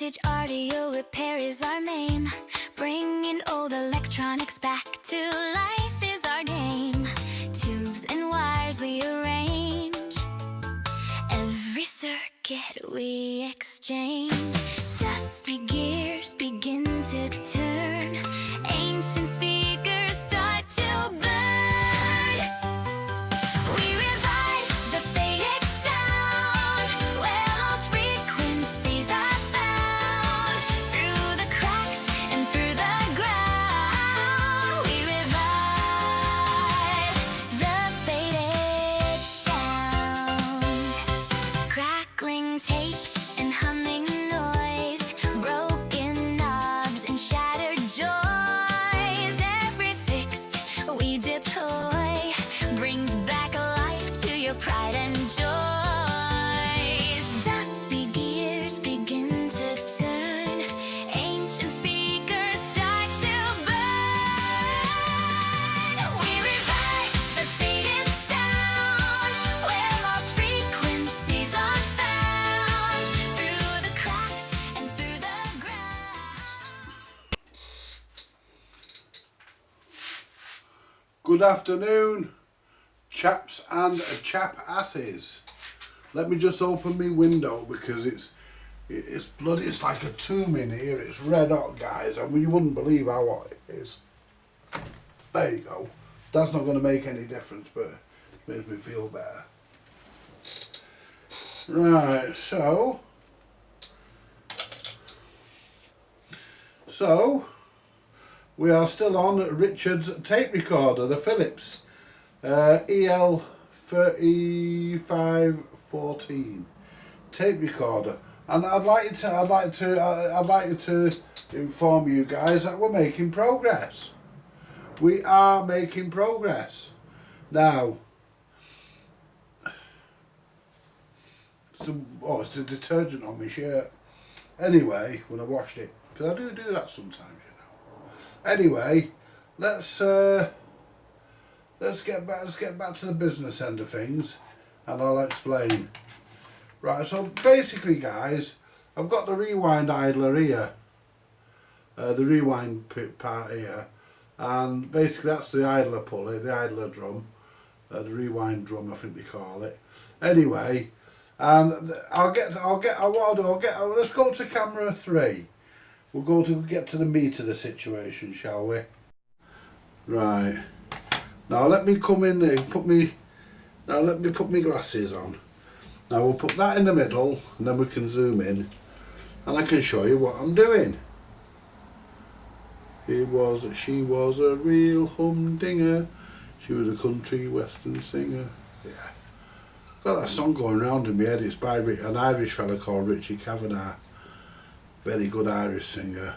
Vintage audio repair is our main. Bringing old electronics back to life is our game. Tubes and wires we arrange. Every circuit we exchange. Dusty gears begin to turn. Ancient speakers start to burn. We revive the faded sound, where lost frequencies are found. Through the cracks and through the ground, we revive the faded sound. Crackling tapes and humming noise, broken knobs and shattered joys. Every fix we deploy brings back life to your pride and joys. Dusty gears begin to turn. Ancient speakers start to burn. We revive the faded sound, where lost frequencies are found. Through the cracks and through the ground. Good afternoon, chaps and chap-asses. Let me just open my window because it's bloody, it's like a tomb in here. It's red hot, guys, and you wouldn't believe how hot it is. There you go. That's not going to make any difference, but it makes me feel better. Right, so we are still on Richard's tape recorder, the Philips EL3514 tape recorder, and I'd like to inform you guys that we're making progress. We are making progress now. It's the detergent on my shirt. Anyway, when I washed it, because I do that sometimes, you know. Anyway, let's get back to the business end of things, and I'll explain. Right, so basically, guys, I've got the rewind idler here, the rewind part here, and basically that's the idler pulley, the idler drum, the rewind drum, I think they call it. Anyway, and let's go to camera 3. We'll get to the meat of the situation, shall we? Right. Now let me come in and put my glasses on. Now we'll put that in the middle, and then we can zoom in, and I can show you what I'm doing. She was a real humdinger. She was a country western singer. Yeah. Got that song going round in my head. It's by an Irish fella called Richie Kavanagh. Very good Irish singer.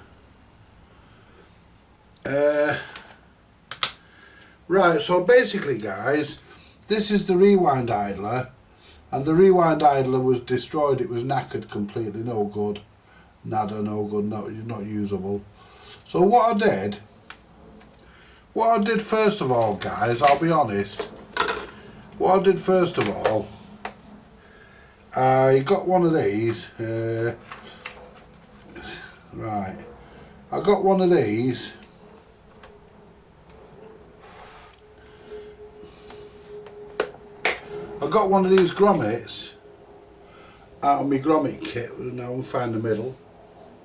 Right, so basically, guys, this is the rewind idler, and the rewind idler was destroyed. It was knackered completely, no good, nada, no good, not usable. So what I did first of all, guys, I'll be honest. What I did first of all, I got one of these. Right, I got one of these. I got one of these grommets out of my grommet kit. Now we'll find the middle.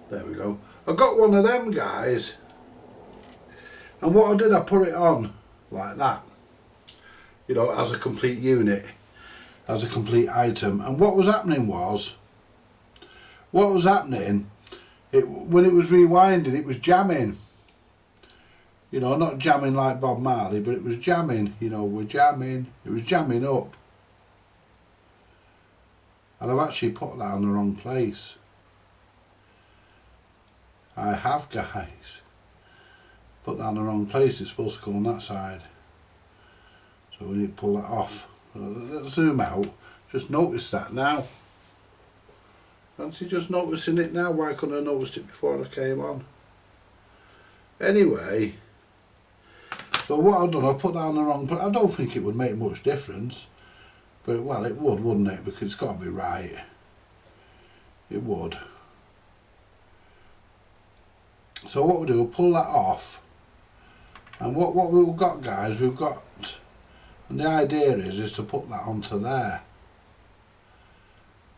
There we go. I got one of them, guys. And what I did, I put it on like that. You know, as a complete unit, as a complete item. And what was happening was, when it was rewinding, it was jamming. You know, not jamming like Bob Marley, but it was jamming. You know, we're jamming. It was jamming up. And I've actually put that on the wrong place. I have, guys. Put that on the wrong place. It's supposed to go on that side. So we need to pull that off. Let's zoom out. Just notice that now. Fancy just noticing it now. Why couldn't I have noticed it before I came on? Anyway, so what I've done, I've put that on the wrong place. I don't think it would make much difference. But, well, it would, wouldn't it? Because it's got to be right. It would. So what we do, we'll pull that off, and what we've got, guys, we've got, and the idea is to put that onto there.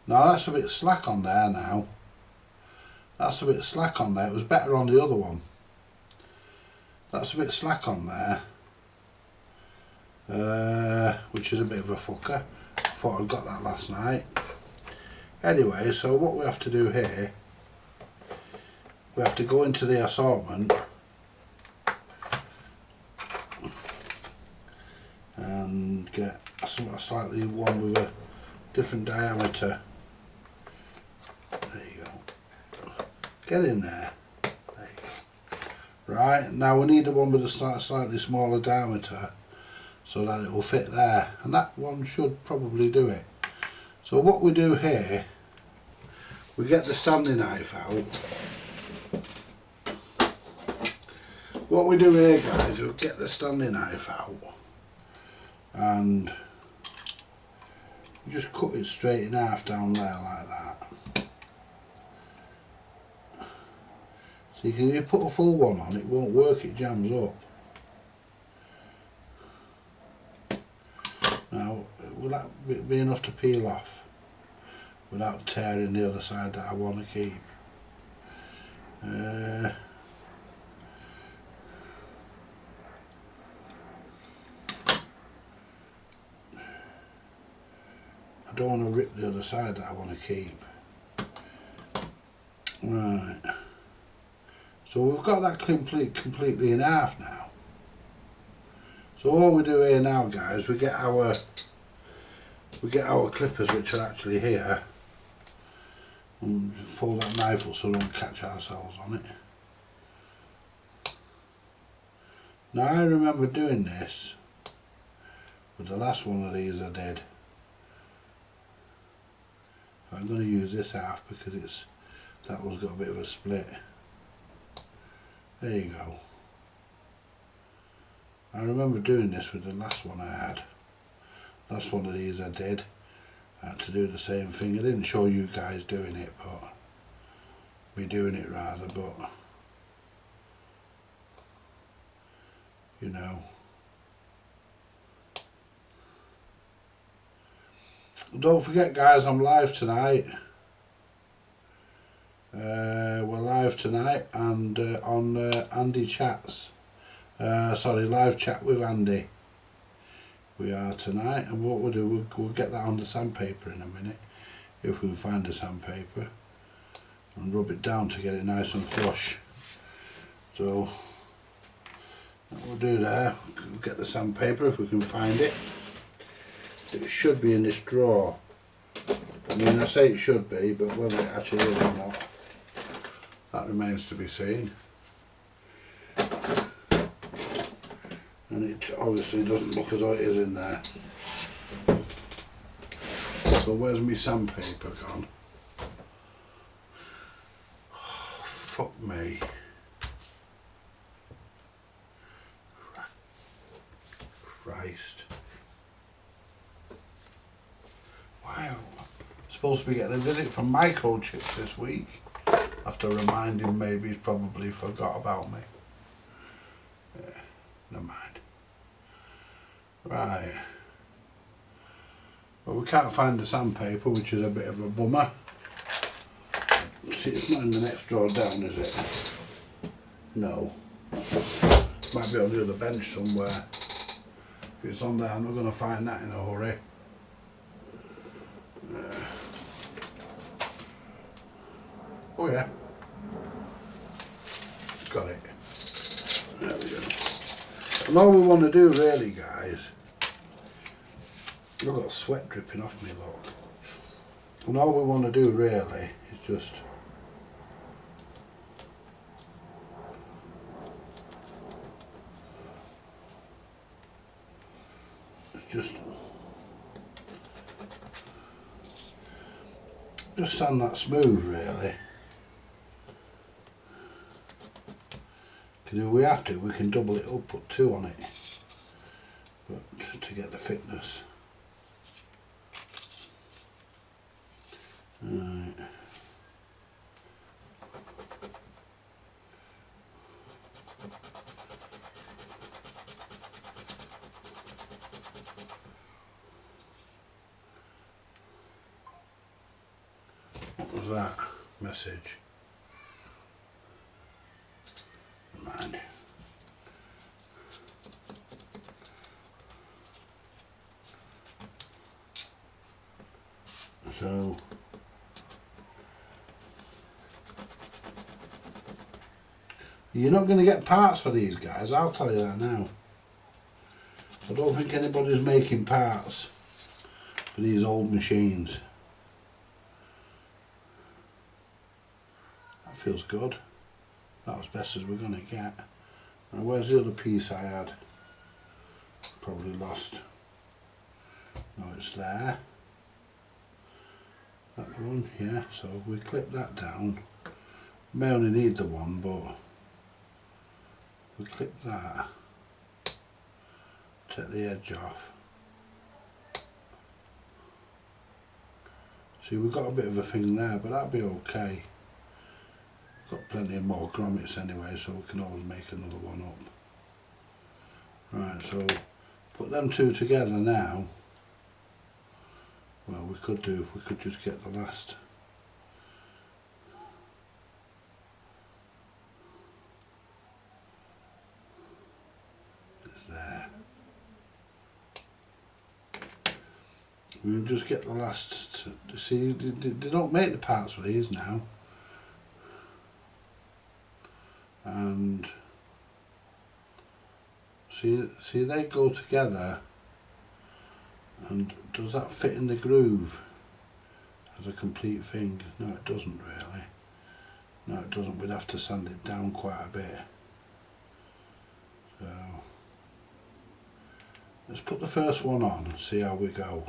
Now that's a bit slack on there now. That's a bit slack on there. It was better on the other one. That's a bit slack on there, which is a bit of a fucker. I thought I'd got that last night. Anyway, so what we have to do here, we have to go into the assortment and get a slightly one with a different diameter. There you go. Get in there. There you go. Right, now we need the one with a slightly smaller diameter so that it will fit there, and that one should probably do it. So what we do here, we get the Stanley knife out. What we do here, guys, we get the Stanley knife out and just cut it straight in half down there like that. So if you put a full one on, it won't work, it jams up. Now, will that be enough to peel off without tearing the other side that I want to keep? I don't want to rip the other side that I want to keep. Right. So we've got that completely in half now. So all we do here now, guys, we get our clippers, which are actually here, and fold that knife up so we don't catch ourselves on it. Now I remember doing this with the last one of these I did. I'm going to use this half because that one's got a bit of a split. There you go. I remember doing this with the last one I had. Last one of these I did. I had to do the same thing. I didn't show you guys doing it, but me doing it rather, but you know. Don't forget, guys, I'm live tonight. We're live tonight and on Andy Chats. Sorry, live chat with Andy. We are tonight, and what we'll do, we'll get that on the sandpaper in a minute, if we can find the sandpaper, and rub it down to get it nice and flush. So what we'll do there, we'll get the sandpaper if we can find it. It should be in this drawer. I mean, I say it should be, but whether it actually is or not, that remains to be seen. And it obviously doesn't look as though it is in there. So where's my sandpaper gone? Oh, fuck me. Christ. Wow. Supposed to be getting a visit from Microchips this week. I have to remind him, maybe he's probably forgot about me. Yeah, never mind. Right. Well, we can't find the sandpaper, which is a bit of a bummer. See, it's not in the next drawer down, is it? No. Might be on the other bench somewhere. If it's on there, I'm not going to find that in a hurry. Oh yeah. Got it. There we go. And all we want to do really, guys, I've got sweat dripping off me, look. And all we want to do really is just stand that smooth really. Because if we have to, we can double it up, put 2 on it, but to get the thickness. Right. was that message? Mind. So you're not going to get parts for these guys, I'll tell you that now. I don't think anybody's making parts for these old machines. That feels good. That's as best as we're going to get. Now where's the other piece I had? Probably lost. No, it's there. That one, yeah, so we clip that down. May only need the one, but we clip that. Take the edge off. See, we've got a bit of a thing there, but that'll be okay. We've got plenty of more grommets anyway, so we can always make another one up. Right, so put them two together now. Well, we could do if we could just get the last. It's there. We can just get the last. See, they don't make the parts for these now. And see they go together. And does that fit in the groove as a complete thing? No, it doesn't really. No, it doesn't. We'd have to sand it down quite a bit. So let's put the first one on and see how we go.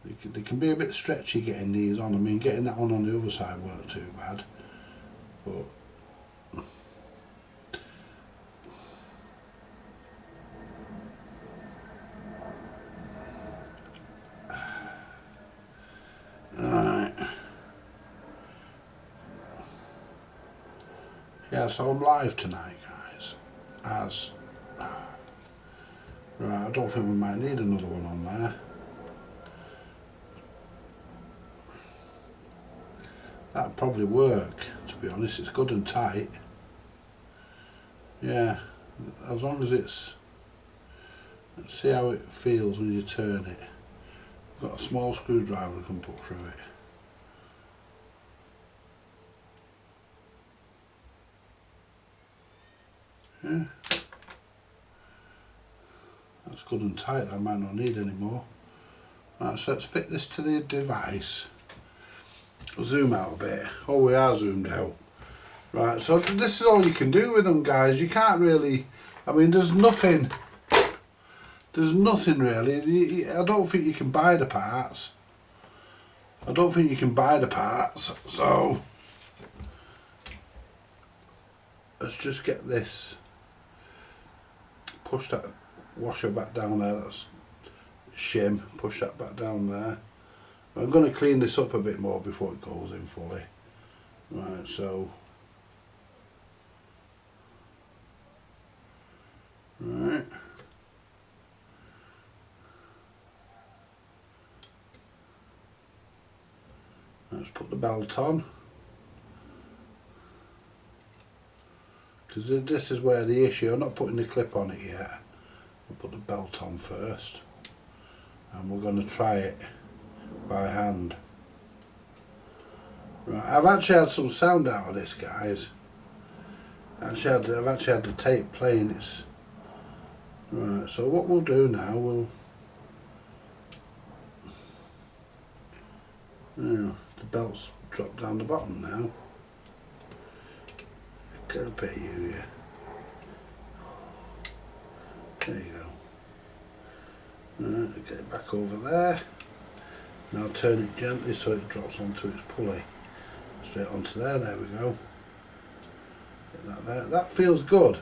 They can be a bit stretchy getting these on. I mean, getting that one on the other side weren't too bad, but yeah, so I'm live tonight, guys. Right, I don't think we might need another one on there. That'd probably work, to be honest. It's good and tight. Yeah, as long as it's. Let's see how it feels when you turn it. I've got a small screwdriver I can put through it. Yeah, that's good and tight. I might not need any more. Right, so let's fit this to the device. Zoom out a bit. Oh, we are zoomed out. Right, so this is all you can do with them, guys. You can't really. I mean, there's nothing really. I don't think you can buy the parts. So let's just get this. Push that washer back down there. That's shim. Push that back down there. I'm going to clean this up a bit more before it goes in fully. Right, so. Right. Let's put the belt on. Because this is where the issue, I'm not putting the clip on it yet. We'll put the belt on first. And we're going to try it by hand. Right, I've actually had some sound out of this, guys. I've actually had the tape playing. It's right. So what we'll do now, the belt's dropped down the bottom now. Get up here, you. Yeah. There you go. Right, get it back over there. Now turn it gently so it drops onto its pulley. Straight onto there, there we go. Get that there. That feels good.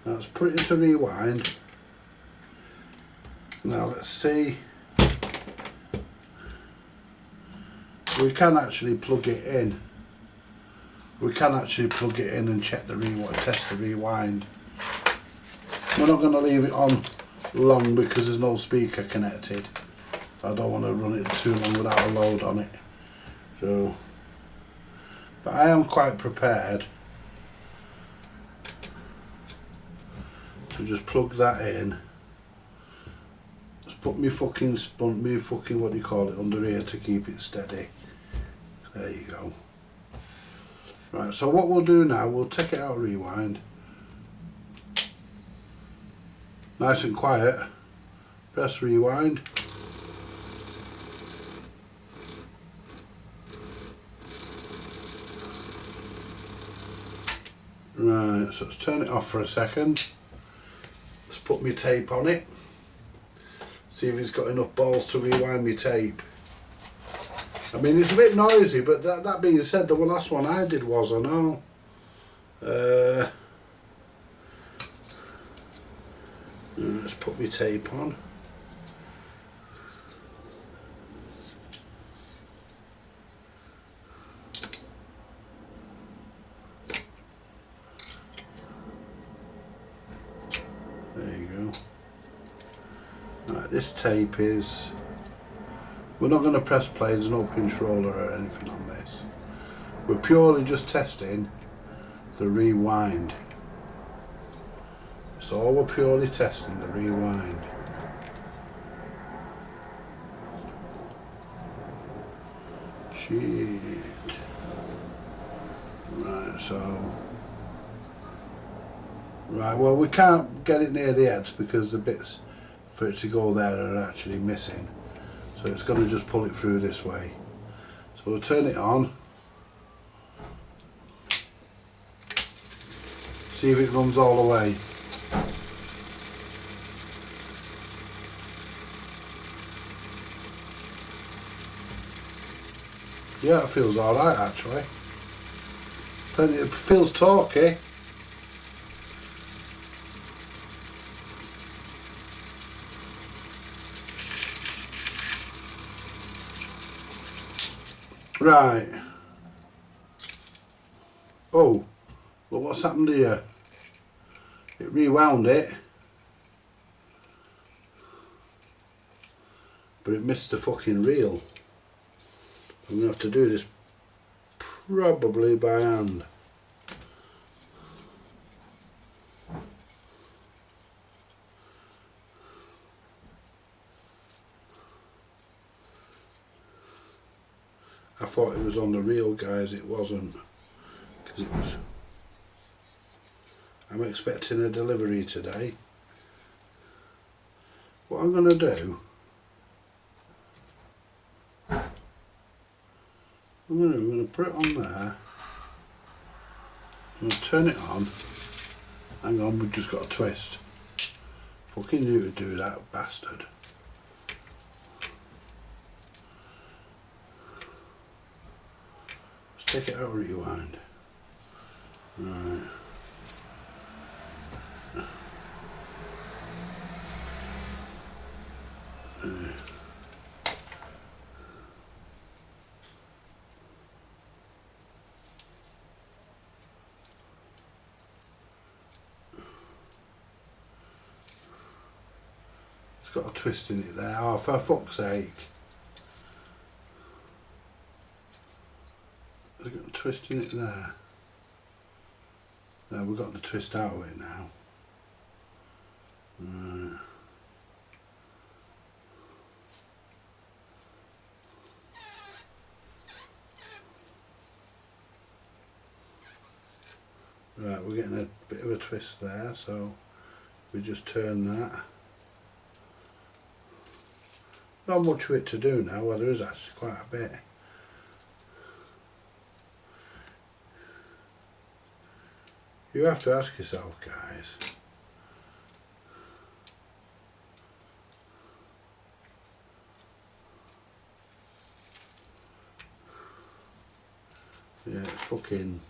Now it's pretty to rewind. Now let's see. We can actually plug it in. We can actually plug it in and check the rewind, test the rewind. We're not going to leave it on long because there's no speaker connected. I don't want to run it too long without a load on it. So, but I am quite prepared to just plug that in. Just put me fucking what do you call it, under here to keep it steady. There you go. Right, so what we'll do now, we'll take it out of rewind. Nice and quiet. Press rewind. Right, so let's turn it off for a second. Let's put my tape on it. See if it's got enough balls to rewind my tape. I mean, it's a bit noisy, but that being said, the last one I did was, I know. Let's put my tape on. There you go. Right, this tape is... We're not going to press play, there's no pinch roller or anything on this. We're purely just testing the rewind. So we're purely testing the rewind. Shit. Right, so... Right, well we can't get it near the edge because the bits for it to go there are actually missing. So it's going to just pull it through this way. So we'll turn it on. See if it runs all the way. Yeah, it feels alright actually. It feels torquey. Right. Oh, look what's happened here. It rewound it, but it missed the fucking reel. I'm gonna have to do this probably by hand. I thought it was on the reel, guys. It wasn't, because it was. I'm expecting a delivery today. What I'm going to do, I'm going to put it on there. I'm going to turn it on. Hang on, we've just got a twist. Fucking knew to do that, bastard. Let's take it out of rewind. Right. It's got a twist in it there. Oh, for fuck's sake. It's got a twist in it there. No, we've got the twist out of it now. Right. Right, we're getting a bit of a twist there, so we just turn that. Not much of it to do now, well there is actually quite a bit. You have to ask yourself, guys, yeah, fucking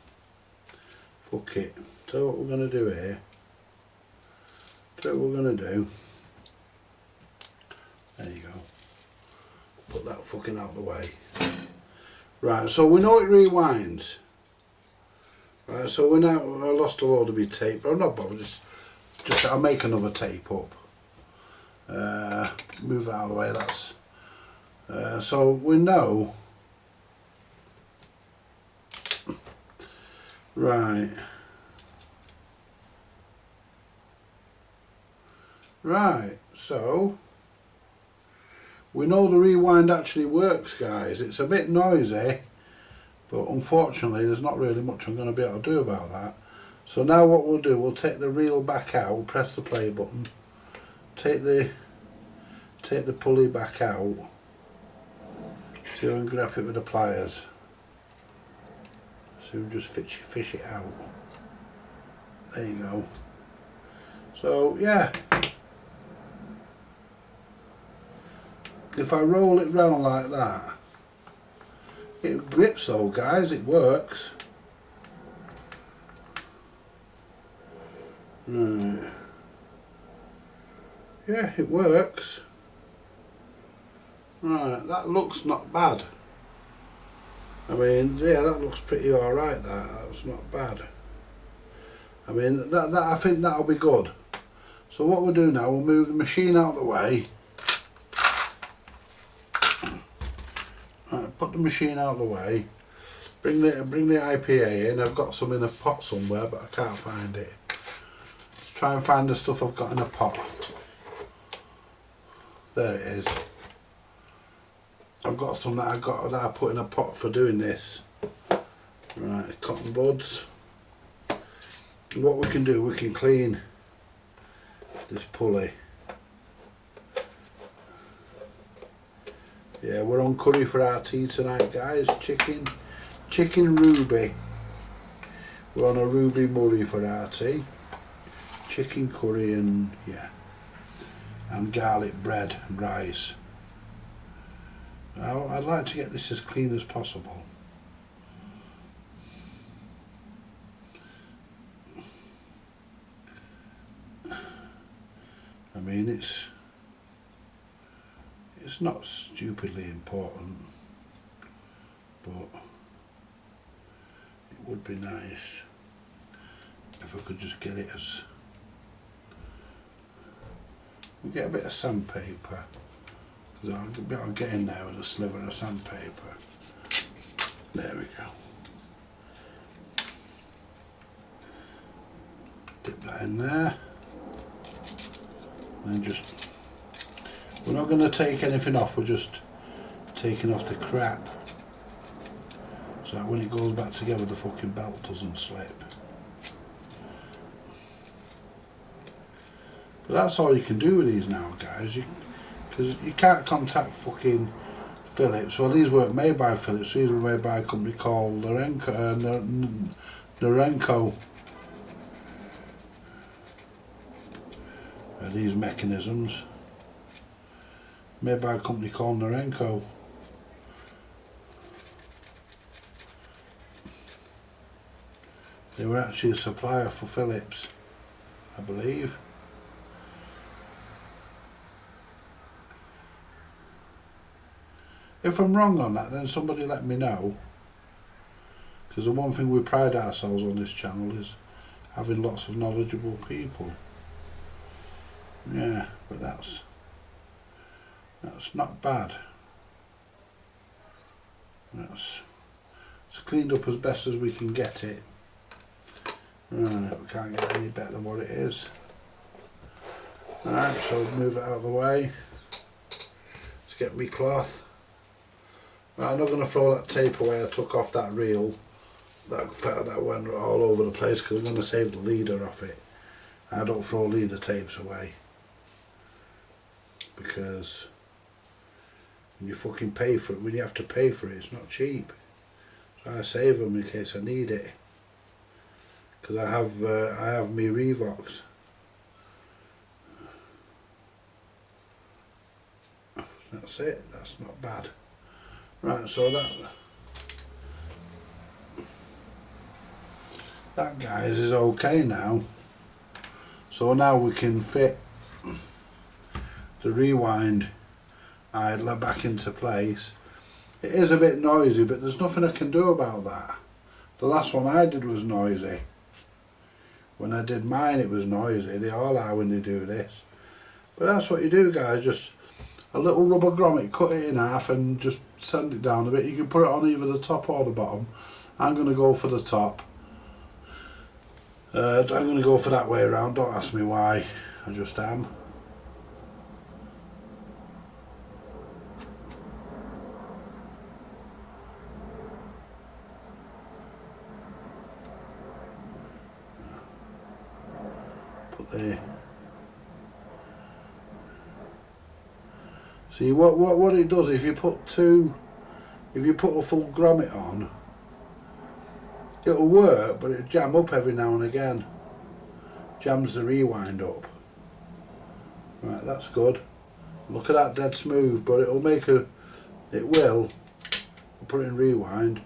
fuck it. So what we're going to do here, so what we're going to do, there you go, put that fucking out of the way. Right, so we know it rewinds. Right, so we now, I lost a load of my tape, but I'm not bothered, just I'll make another tape up. Move it out of the way, that's So we know. Right. Right, so we know the rewind actually works, guys. It's a bit noisy, but unfortunately there's not really much I'm going to be able to do about that. So now what we'll do, we'll take the reel back out, press the play button, take the pulley back out, see if we can grab it with the pliers. So we just fish it out. There you go. So yeah, if I roll it round like that, it grips though, guys, it works. Right. Yeah, it works. Right, that looks not bad. I mean, yeah, that looks pretty alright, that's not bad. I mean, that I think that'll be good. So what we'll do now, we'll move the machine out of the way. Right, put the machine out of the way. Bring the IPA in. I've got some in a pot somewhere, but I can't find it. Let's try and find the stuff I've got in a pot. There it is. I've got some that I put in a pot for doing this. Right, cotton buds. And what we can do, we can clean this pulley. Yeah, we're on curry for our tea tonight, guys. Chicken ruby. We're on a ruby murray for our tea. Chicken curry and yeah, and garlic bread and rice. Now, I'd like to get this as clean as possible. I mean, it's not stupidly important, but it would be nice if I could just get it as... We'll get a bit of sandpaper. I'll get in there with a sliver of sandpaper. There we go. Dip that in there. And just, we're not going to take anything off, we're just taking off the crap. So that when it goes back together the fucking belt doesn't slip. But that's all you can do with these now, guys. Because you can't contact fucking Philips. Well, these weren't made by Philips. These were made by a company called Norenco. These mechanisms made by a company called Norenco. They were actually a supplier for Philips, I believe. If I'm wrong on that, then somebody let me know. Because the one thing we pride ourselves on this channel is having lots of knowledgeable people. Yeah, but that's not bad. It's cleaned up as best as we can get it. Right, we can't get any better than what it is. Alright, so move it out of the way. Let's get me cloth. Right, I'm not going to throw that tape away I took off that reel. That went all over the place because I'm going to save the leader off it. I don't throw leader tapes away. Because when you fucking pay for it, when you have to pay for it, it's not cheap. So I save them in case I need it. Because I have me Revox. That's it. That's not bad. Right, so that guys is okay now. So now we can fit the rewind idler back into place. It is a bit noisy, but there's nothing I can do about that. The last one I did was noisy. When I did mine it was noisy. They all are when they do this. But that's what you do, guys. Just a little rubber grommet, cut it in half and just sand it down a bit. You can put it on either the top or the bottom. I'm going to go for the top. I'm going to go for that way around, don't ask me why, I just am. Put there. See what it does, if you put a full grommet on, it'll work, but it'll jam up every now and again. Jams the rewind up. Right, that's good. Look at that, dead smooth, but it'll make a, it will. I'll put it in rewind.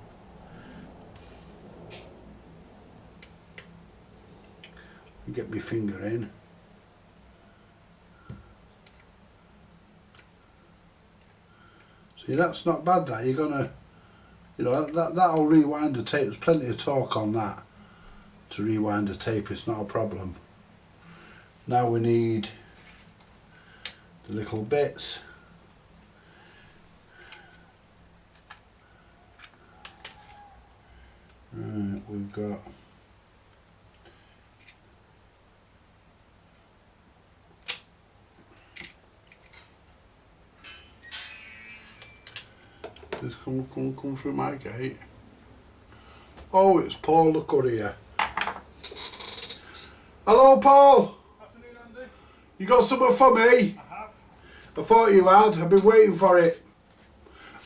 Get my finger in. See, that's not bad, that. You're gonna, you know, that'll rewind the tape. There's plenty of torque on that to rewind the tape, it's not a problem. Now we need the little bits. Right, we've got this come through my gate. Oh, it's Paul the courier. Hello, Paul. Afternoon, Andy. You got something for me? I have. I thought you had. I've been waiting for it.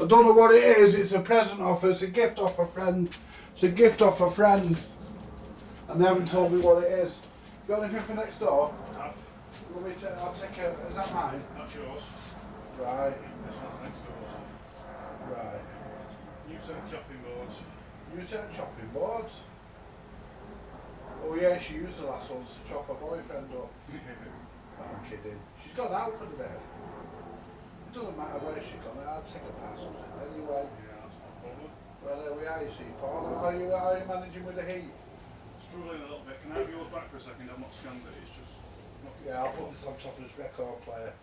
I don't know what it is. It's a present offer. It's a gift off a friend. It's a gift off a friend. And they haven't told me what it is. You got anything for next door? I have. You want me to, I'll take a, is that mine? That's yours. Right, This one's next door's. right. New set of chopping boards. You set chopping boards? Oh yeah, she used the last ones to chop her boyfriend up. I'm kidding. She's gone out for the day. It doesn't matter where she's gone, I'll take a pass on it anyway. Yeah, that's not a problem. Well, there we are, you see, Paul. How are you managing with the heat? Struggling a little bit. Can I have yours back for a second? I've not scanned it. It's just not. Yeah, I'll put this on top of this record player.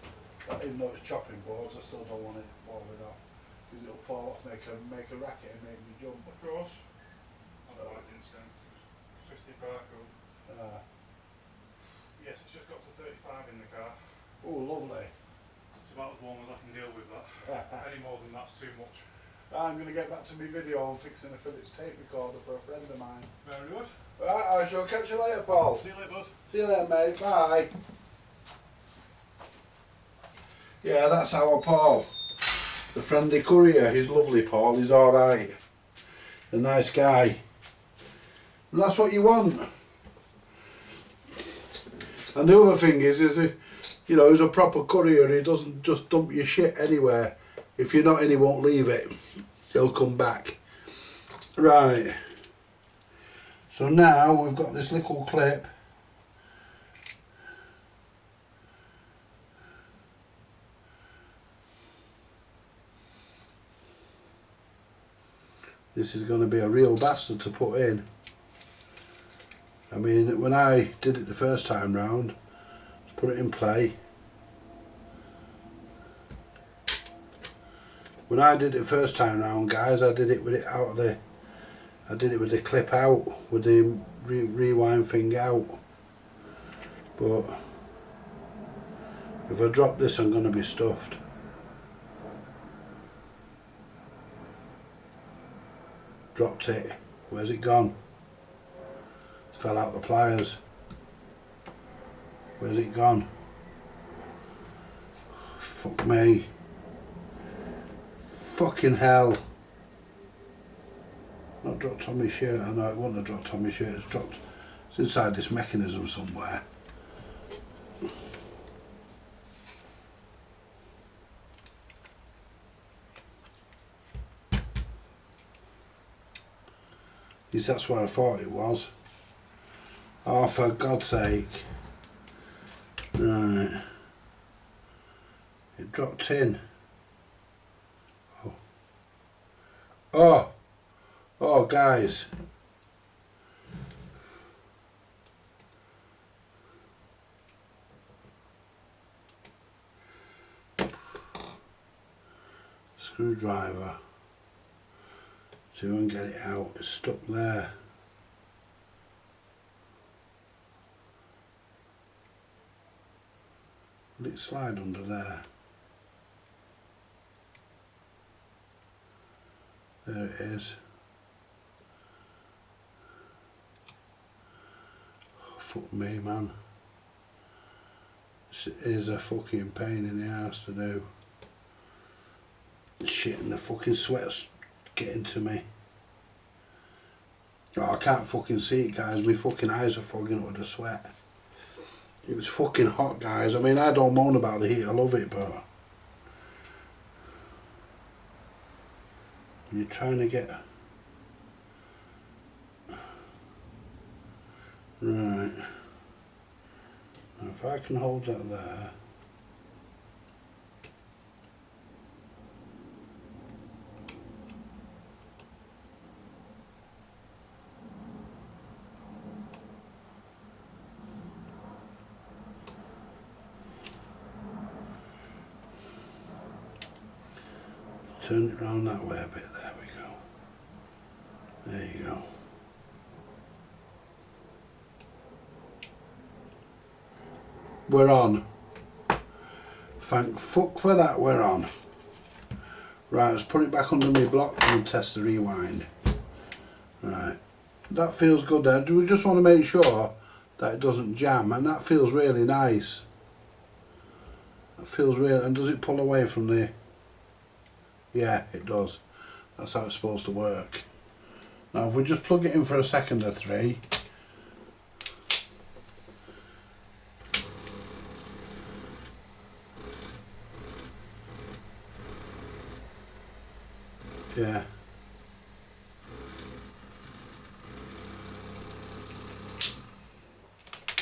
But even though it's chopping boards, I still don't want it falling off. Because it'll fall off, make a racket and make me jump. Of course. I don't know why it didn't scan. It's twisted barcode. Yes, it's just got to 35 in the car. Oh, lovely. It's about as warm as I can deal with that. Any more than that's too much. I'm going to get back to my video on fixing a Philips tape recorder for a friend of mine. Very good. Right, I shall catch you later, Paul. See you later, bud. See you later, mate. Bye. Yeah, that's our Paul. The friendly courier. He's lovely, Paul. He's alright. A nice guy. And that's what you want. And the other thing is he, you know, he's a proper courier. He doesn't just dump your shit anywhere. If you're not in, he won't leave it. He'll come back. Right. So now we've got this little clip. This is going to be a real bastard to put in. I mean, when I did it the first time round, let's put it in play. When I did it first time round, guys, I did it with it out of the, I did it with the clip out, with the rewind thing out. But if I drop this, I'm going to be stuffed. Dropped it. Where's it gone? Fell out the pliers. Where's it gone? Fuck me. Fucking hell. Not dropped on my shirt. I know it wouldn't have dropped on my shirt. It's dropped. It's inside this mechanism somewhere. Yes, that's where I thought it was. Oh, for God's sake. Right. It dropped in. Oh. Oh. Oh, guys. screwdriver. See if I can get it out. It's stuck there. Will it slide under there? There it is. Oh, fuck me, man. This is a fucking pain in the ass to do. Shit, and the fucking sweat's getting to me. Oh, I can't fucking see it, guys. My fucking eyes are fogging up with the sweat. It was fucking hot, guys. I mean, I don't moan about the heat. I love it, but you're trying to get right. Now, if I can hold that there. Turn it round that way a bit, there we go. There you go. We're on. Thank fuck for that, we're on. Right, let's put it back under my block and test the rewind. Right, that feels good there. Do we just want to make sure that it doesn't jam, and that feels really nice. That feels real, and does it pull away from the... Yeah, it does. That's how it's supposed to work. Now if we just plug it in for a second or three. Yeah.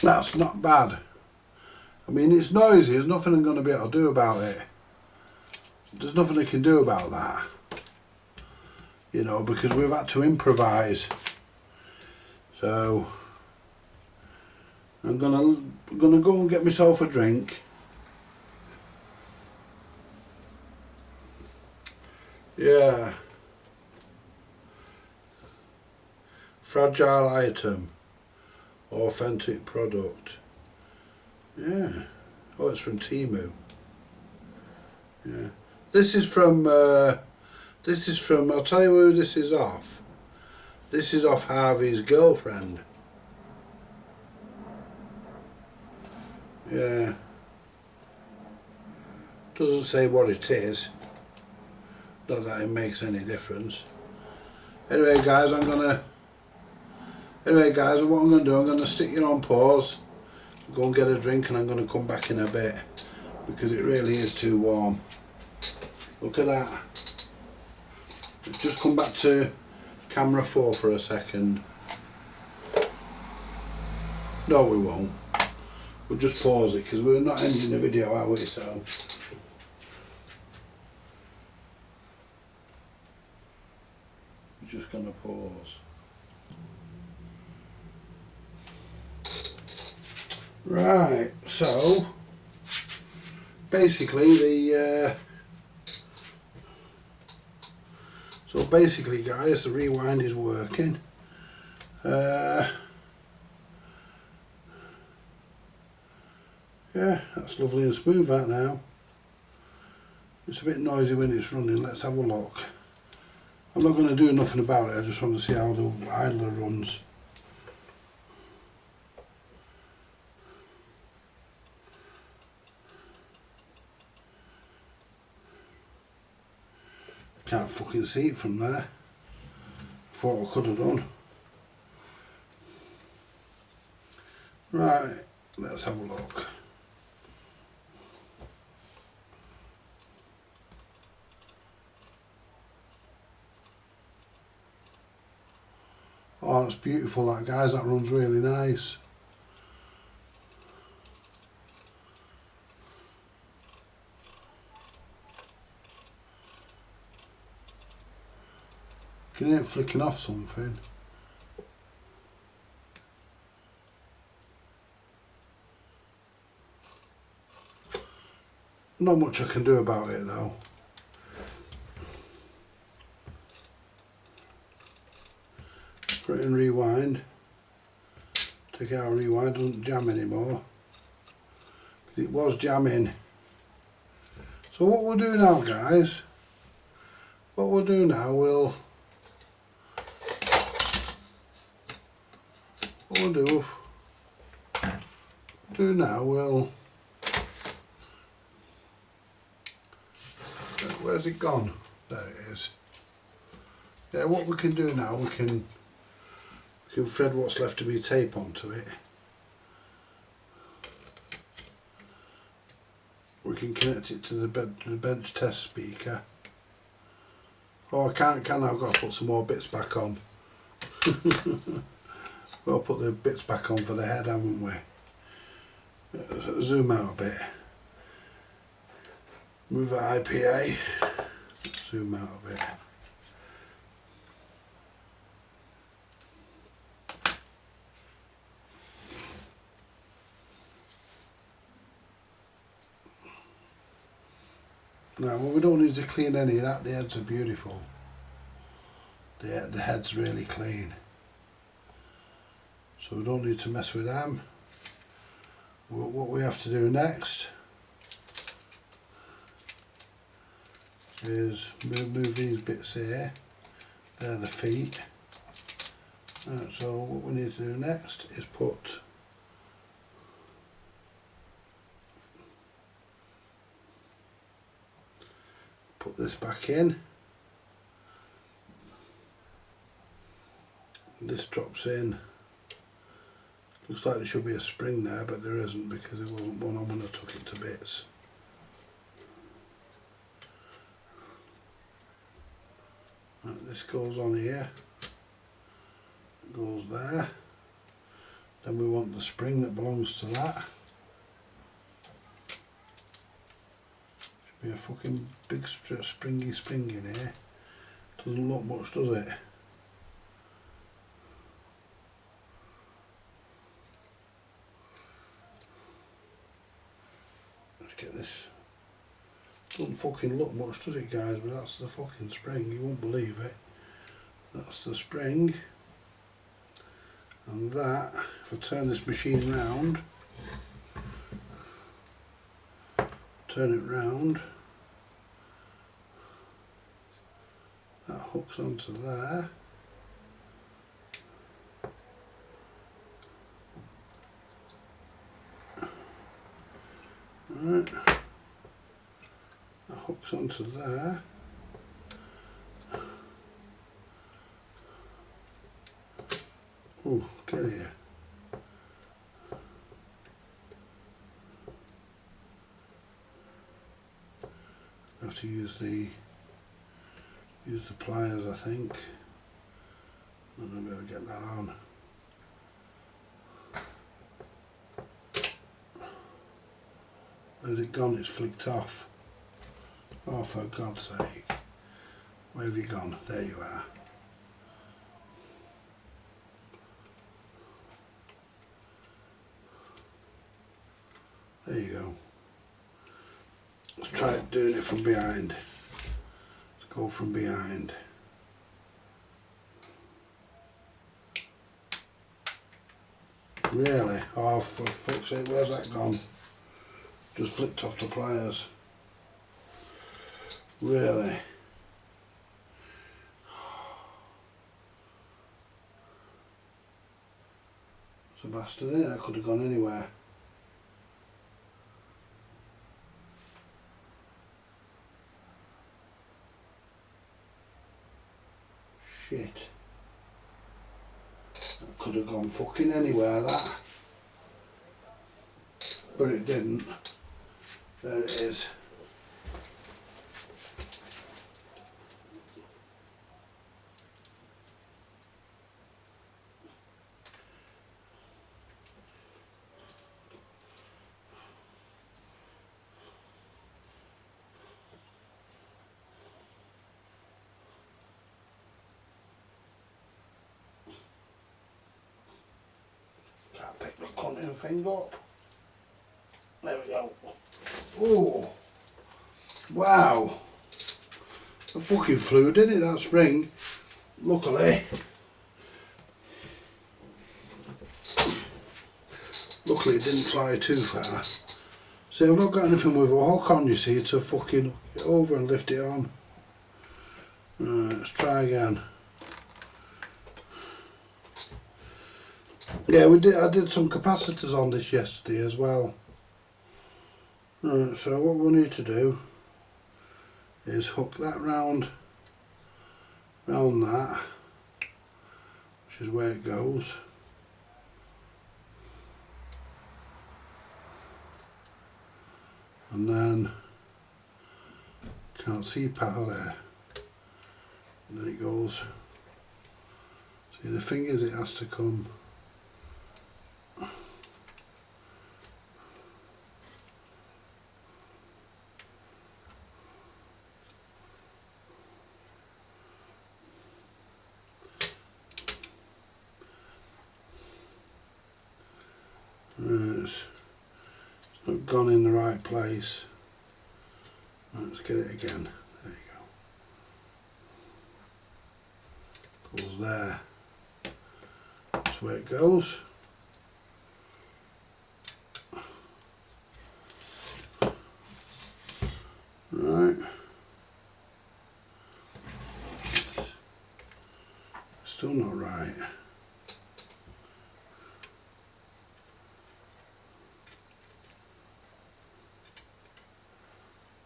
That's not bad. I mean, it's noisy, there's nothing I'm going to be able to do about it. There's nothing I can do about that, you know, because we've had to improvise. So I'm gonna go and get myself a drink. Yeah. Fragile item. Authentic product. Yeah. Oh, it's from Temu. Yeah. This is from, I'll tell you who this is off. This is off Harvey's girlfriend. Yeah. Doesn't say what it is. Not that it makes any difference. Anyway guys, what I'm gonna do, I'm gonna stick you on pause, go and get a drink, and I'm gonna come back in a bit because it really is too warm. Look at that. Let's just come back to camera 4 for a second. No, we won't. We'll just pause it because we're not ending the video, are we? So we're just gonna pause. Right, so basically guys, the rewind is working. Yeah, that's lovely and smooth that now. It's a bit noisy when it's running. Let's have a look. I'm not going to do nothing about it, I just want to see how the idler runs. Can't fucking see it from there. Thought I could have done. Right, let's have a look. Oh, that's beautiful, that, guys. That runs really nice. Can you hear it flicking off something? Not much I can do about it though. Put it in rewind. Take out rewind, doesn't jam anymore. It was jamming. So what we'll do now, guys, we'll do now, where's it gone? There it is. Yeah, what we can do now, we can thread what's left to be tape onto it. We can connect it to the bench test speaker. Oh, I can't, can I? I've got to put some more bits back on. We'll put the bits back on for the head, haven't we? Zoom out a bit. Move the IPA. Zoom out a bit. Now, well, we don't need to clean any of that. The heads are beautiful. The head's really clean. So we don't need to mess with them. What we have to do next is move these bits here. They're the feet. Right, so what we need to do next is put this back in. This drops in. Looks like there should be a spring there, but there isn't because there wasn't one on when I took it to bits. Right, this goes on here, goes there. Then we want the spring that belongs to that. Should be a fucking big springy spring in here. Doesn't look much, does it? Get this. Doesn't fucking look much, does it, guys? But that's the fucking spring. You won't believe it. That's the spring. And that, if I turn this machine round, turn it round, that hooks onto there. Right. That hooks onto there. Oh, get here. I have to use the pliers, I think. I don't know if I'll get that on. Where's it gone? It's flicked off. Oh, for God's sake. Where have you gone? There you are. There you go. Let's try doing it from behind. Let's go from behind. Really? Oh, for fuck's sake, where's that gone? Just flicked off the pliers. Really? It's a bastard, isn't it? That could have gone anywhere. Shit. That could have gone fucking anywhere, that. But it didn't. There it is. Can't pick the cunning thing up. There we go. Oh, wow. It fucking flew, didn't it, that spring? Luckily, luckily it didn't fly too far. See, I've not got anything with a hook on, you see, to fucking hook it over and lift it on. Right, let's try again. Yeah, I did some capacitors on this yesterday as well. Right, so what we'll need to do is hook that round that, which is where it goes. And then, can't see power there. And then it goes, see the thing is it has to come it's not gone in the right place. Let's get it again. There you go. Goes there. That's where it goes. Right. Still not right.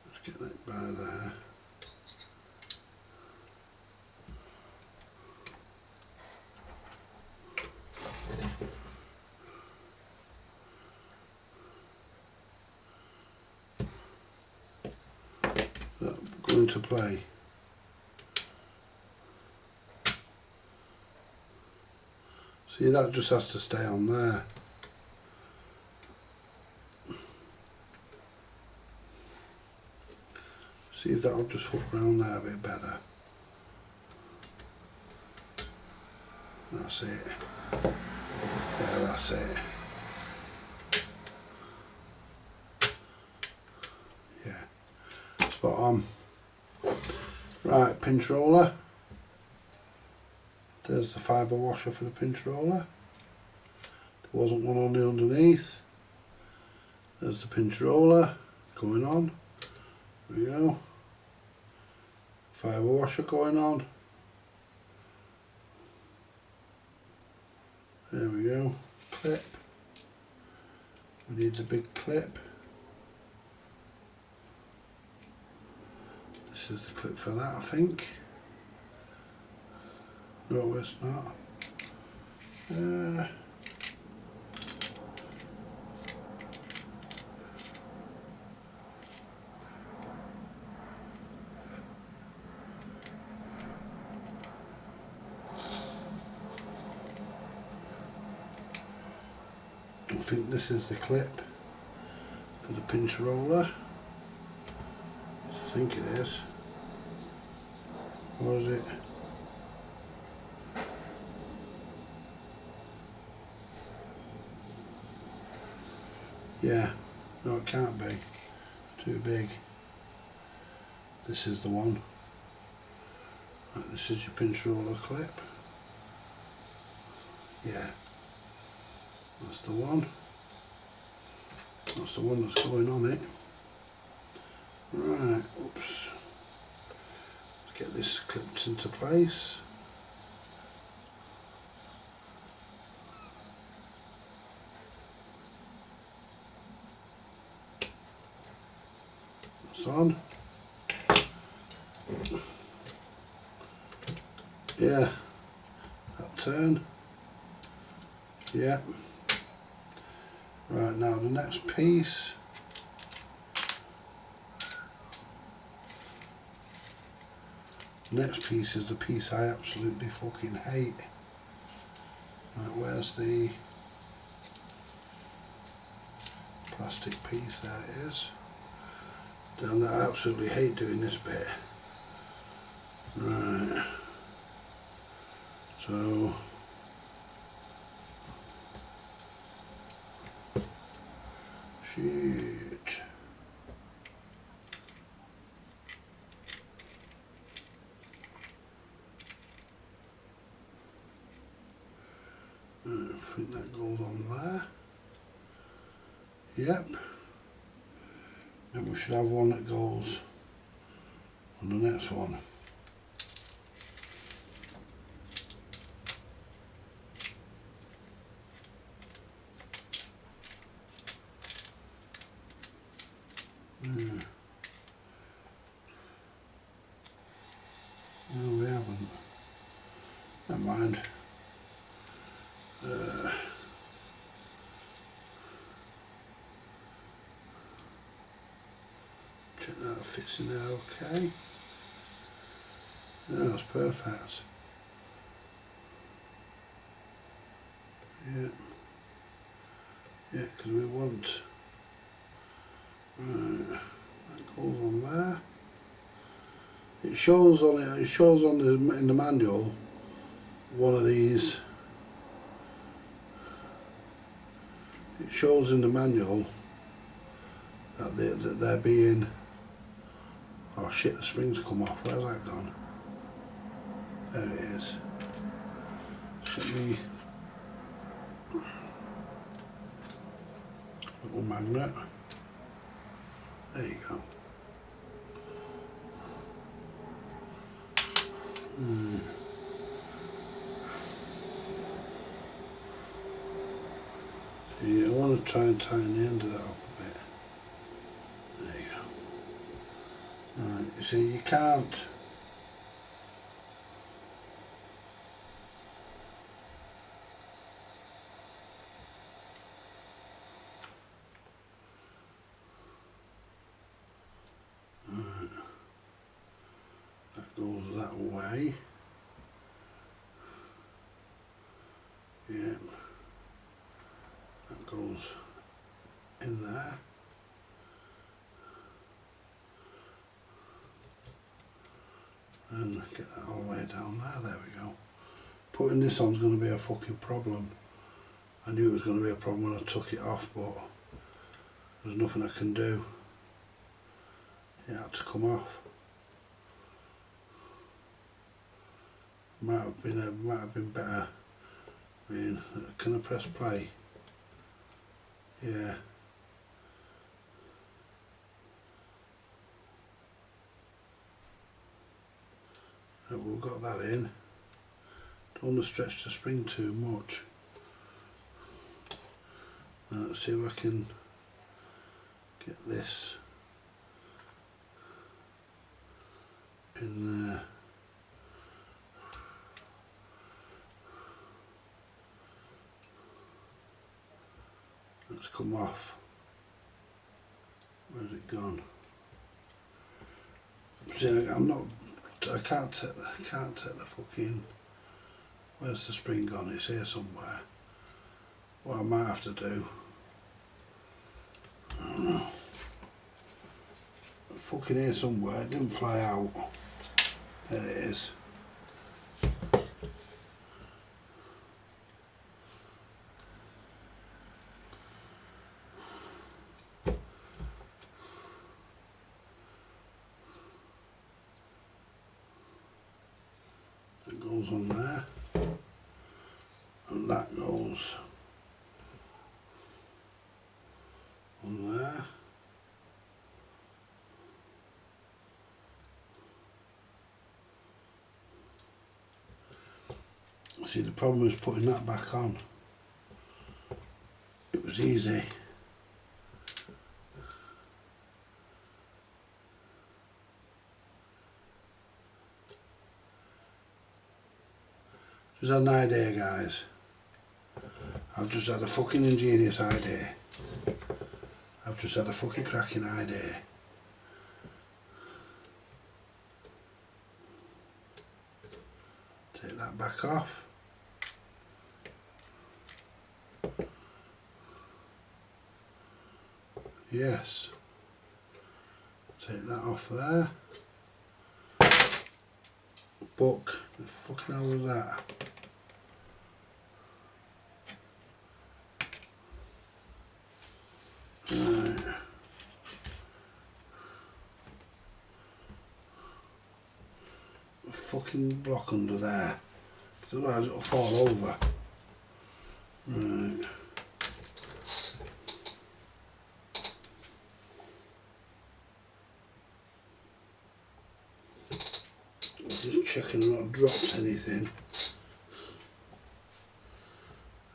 Let's get that by there. That go into play. See, that just has to stay on there. See if that'll just hook around there a bit better. That's it. Yeah, that's it. Yeah, spot on. Right, pinch roller. There's the fibre washer for the pinch roller. There wasn't one on the underneath. There's the pinch roller going on. There we go. Fibre washer going on. There we go. Clip. We need the big clip. This is the clip for that, I think. No, it's not. I think this is the clip for the pinch roller. I think it is. Or is it? Yeah, no, it can't be. Too big. This is the one. Right, this is your pinch roller clip. Yeah, that's the one. That's the one that's going on it. Right, oops. Let's get this clipped into place. That's on. Yeah, that turn. Yeah. Right, now the next piece. Next piece is the piece I absolutely fucking hate. Right, where's the plastic piece? There it is. Damn, I absolutely hate doing this bit. Right. So shit. I think that goes on there. Yep. And we should have one that goes on the next one. No, we haven't. Never mind. Check that fits in there okay. Yeah, that's perfect. Yeah. Yeah, because we want... that goes on there. It shows on it. It shows on the in the manual one of these. It shows in the manual that they're being. Oh shit! The spring's come off. Where's that gone? There it is. Let me. Little magnet. There you go. Yeah, I want to try and tighten the end of that up a bit. There you go. Right, you see, you can't. That goes that way. Yeah. That goes in there. And get that all the way down there. There we go. Putting this on is going to be a fucking problem. I knew it was going to be a problem when I took it off, but there's nothing I can do. It had to come off. Might have been better. I mean, can I press play? Yeah. We've got that in. Don't want to stretch the spring too much. Now, let's see if I can get this in there. Let's come off. Where's it gone? See, I'm not. I can't take the fucking. Where's the spring gone? It's here somewhere. What I might have to do. I don't know. Fucking here somewhere. It didn't fly out. There it is. That goes on there. And that goes on there. See, the problem is putting that back on. It was easy. Just had an idea, guys. I've just had a fucking ingenious idea. I've just had a fucking cracking idea. Take that back off. Yes. Take that off there. Book. The fucking hell was that? Right. A fucking block under there. Otherwise it'll fall over. Right. checking I've not dropped anything.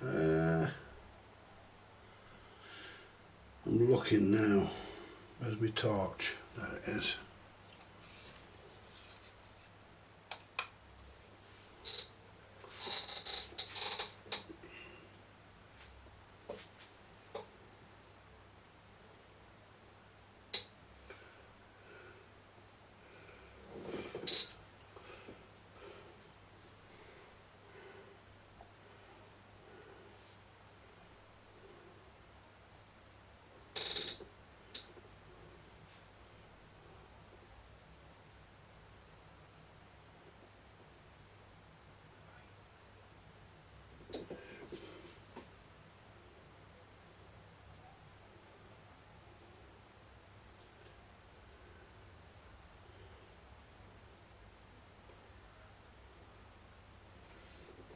I'm looking now. Where's my torch? There it is.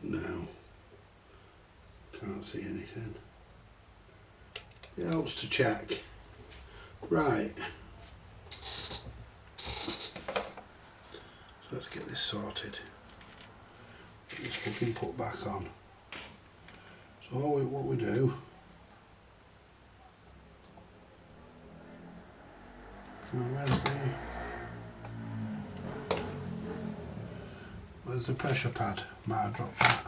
No, can't see anything. It helps to check. Right. So let's get this sorted. Get this fucking put back on. So what we do. Where's the pressure pad? Might have dropped that.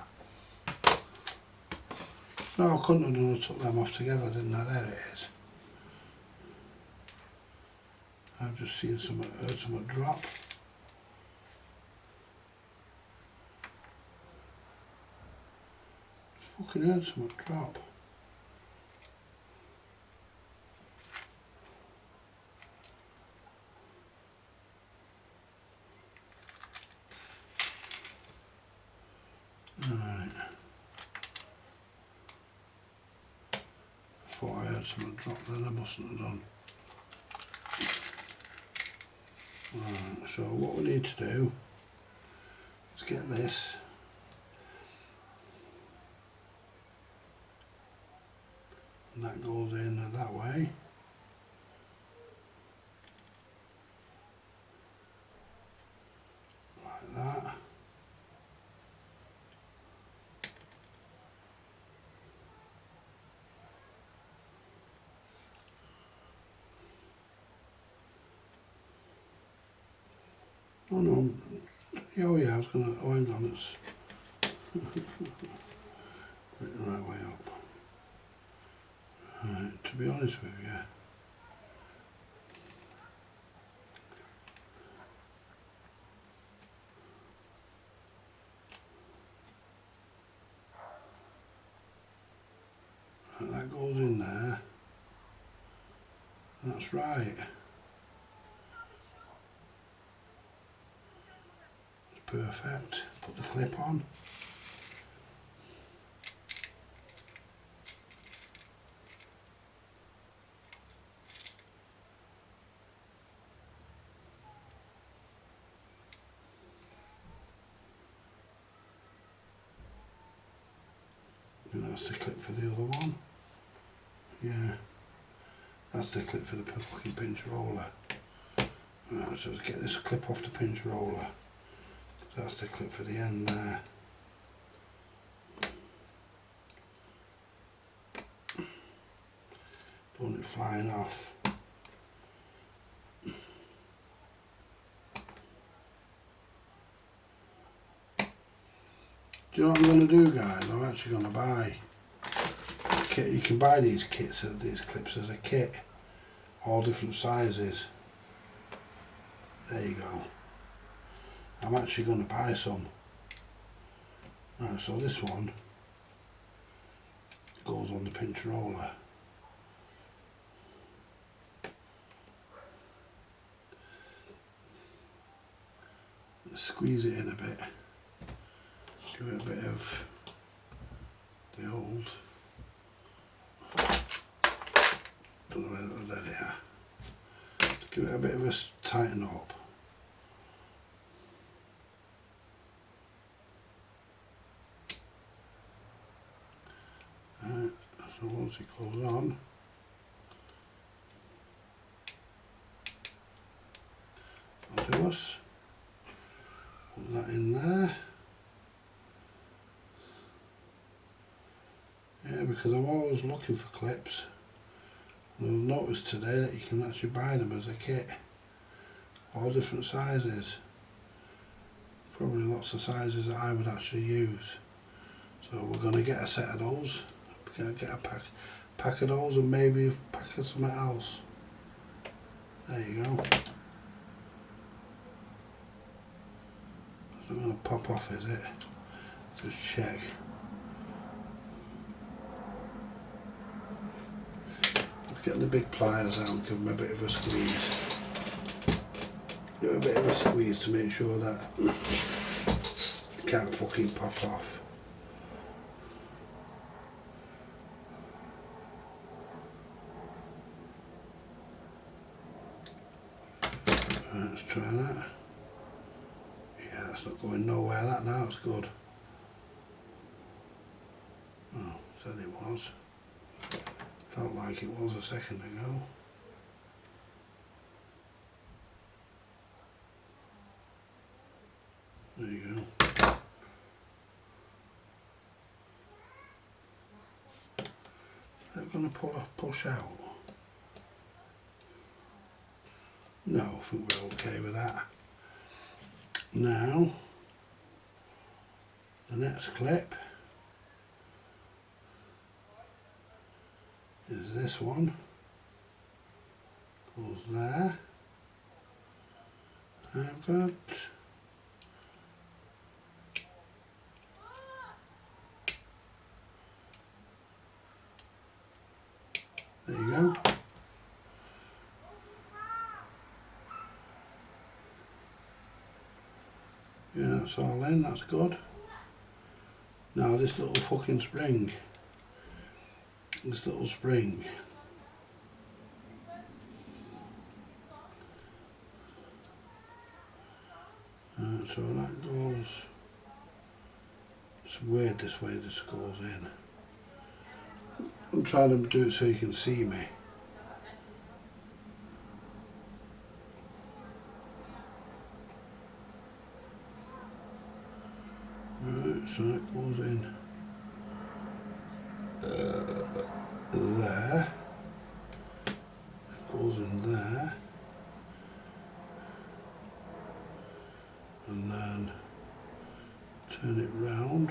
No, I couldn't have done. I took them off together, didn't I? There it is. I've just seen heard something drop. Just fucking heard something drop. Right. I thought I heard something drop then, I mustn't have done. Right, so what we need to do is get this and that goes in that way. Like that. Oh no, yeah, I was gonna, oh hang on, it's put it the right way up. Right, to be honest with you, that goes in there, that's right. Perfect. Put the clip on. And that's the clip for the other one. Yeah. That's the clip for the fucking pinch roller. Right, so let's get this clip off the pinch roller. That's the clip for the end there. Don't want it flying off. Do you know what I'm going to do, guys? I'm actually going to buy a kit. You can buy these kits, these clips as a kit, all different sizes. There you go. I'm actually going to buy some. Right, so this one goes on the pinch roller. Let's squeeze it in a bit. Give it a bit of the old. Don't know where they are. Give it a bit of a tighten up. So once it goes on, onto us, Put that in there. Yeah, because I'm always looking for clips. And I've noticed today that you can actually buy them as a kit. All different sizes. Probably lots of sizes that I would actually use. So we're going to get a set of those. We're going to get a pack of those and maybe a pack of something else. There you go. It's not going to pop off, is it? Just check. Let's get the big pliers out and give them a bit of a squeeze. Do a bit of a squeeze to make sure that it can't fucking pop off. Right, let's try that. Yeah, that's not going nowhere, that now, it's good. Oh, said it was. Felt like it was a second ago. There you go. Is that going to push out? No, I think we're okay with that. Now, the next clip is this one. Goes there. I've got there you go. Yeah, that's all in, that's good. Now this little fucking spring. This little spring. So that goes, it's weird this way this goes in. I'm trying to do it so you can see me. Right, so that goes in there, goes in there, and then turn it round.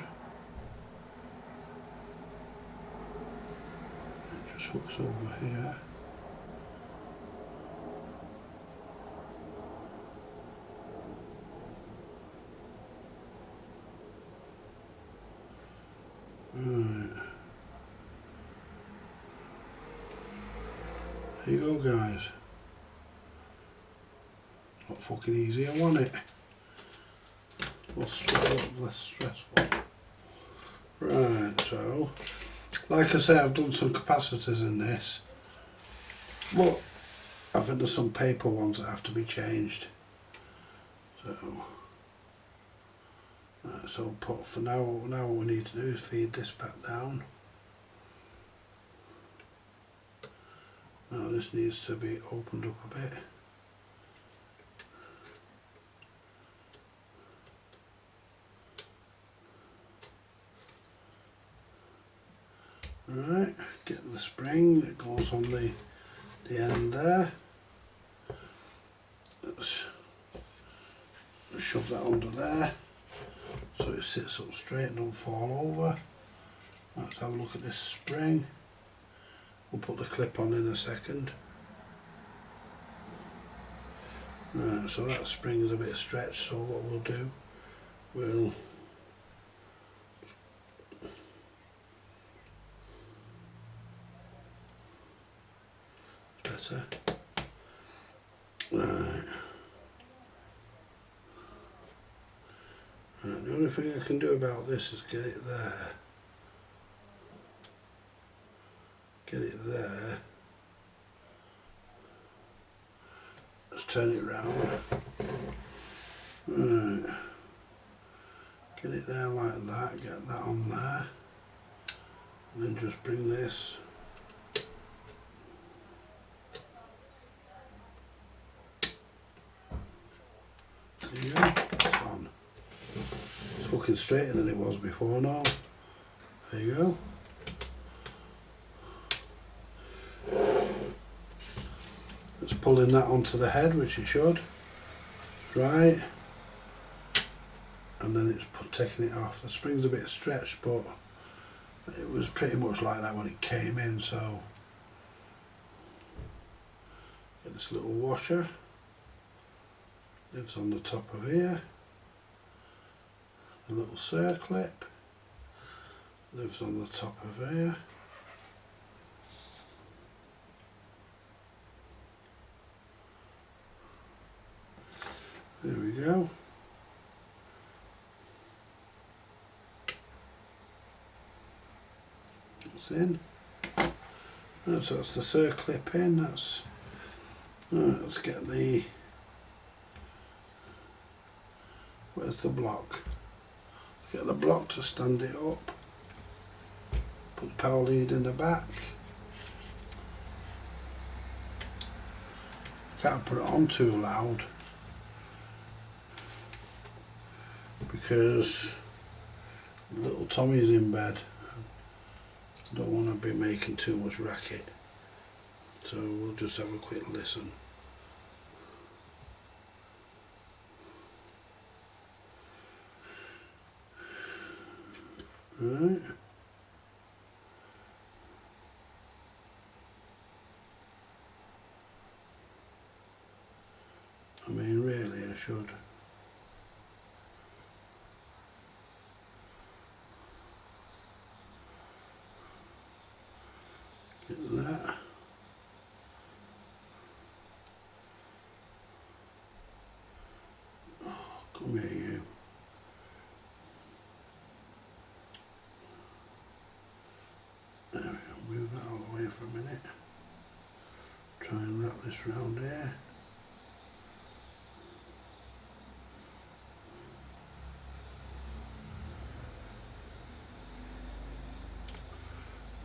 It just hooks over here. Right. There you go, guys. Not fucking easy, I want it. Less stressful. Right, so like I say, I've done some capacitors in this, but I think there's some paper ones that have to be changed. So right, so put for now what we need to do is feed this back down. Now this needs to be opened up a bit. Right, get the spring that goes on the end there. Let's shove that under there so it sits up straight and don't fall over. Let's have a look at this spring. We'll put the clip on in a second. Right, so that spring is a bit stretched, so what we'll do, we'll better. Right. Right. The only thing I can do about this is get it there. Get it there. Let's turn it round. Right. Get it there like that. Get that on there. And then just bring this. There you go, it's on. looking straighter than it was before now. There you go. It's pulling that onto the head, which it should. Right. And then it's taking it off. The spring's a bit stretched, but it was pretty much like that when it came in, so get this little washer, lives on the top of here, a little circlip, lives on the top of here, there we go. In. Right, so that's the circlip in. That's right, let's get the, where's the block? Get the block to stand it up. Put the power lead in the back. Can't put it on too loud because little Tommy's in bed. Don't want to be making too much racket, so we'll just have a quick listen. Right. I mean, really, I should. That. Oh, come here, you. There we go. Move that all the way for a minute. Try and wrap this round here.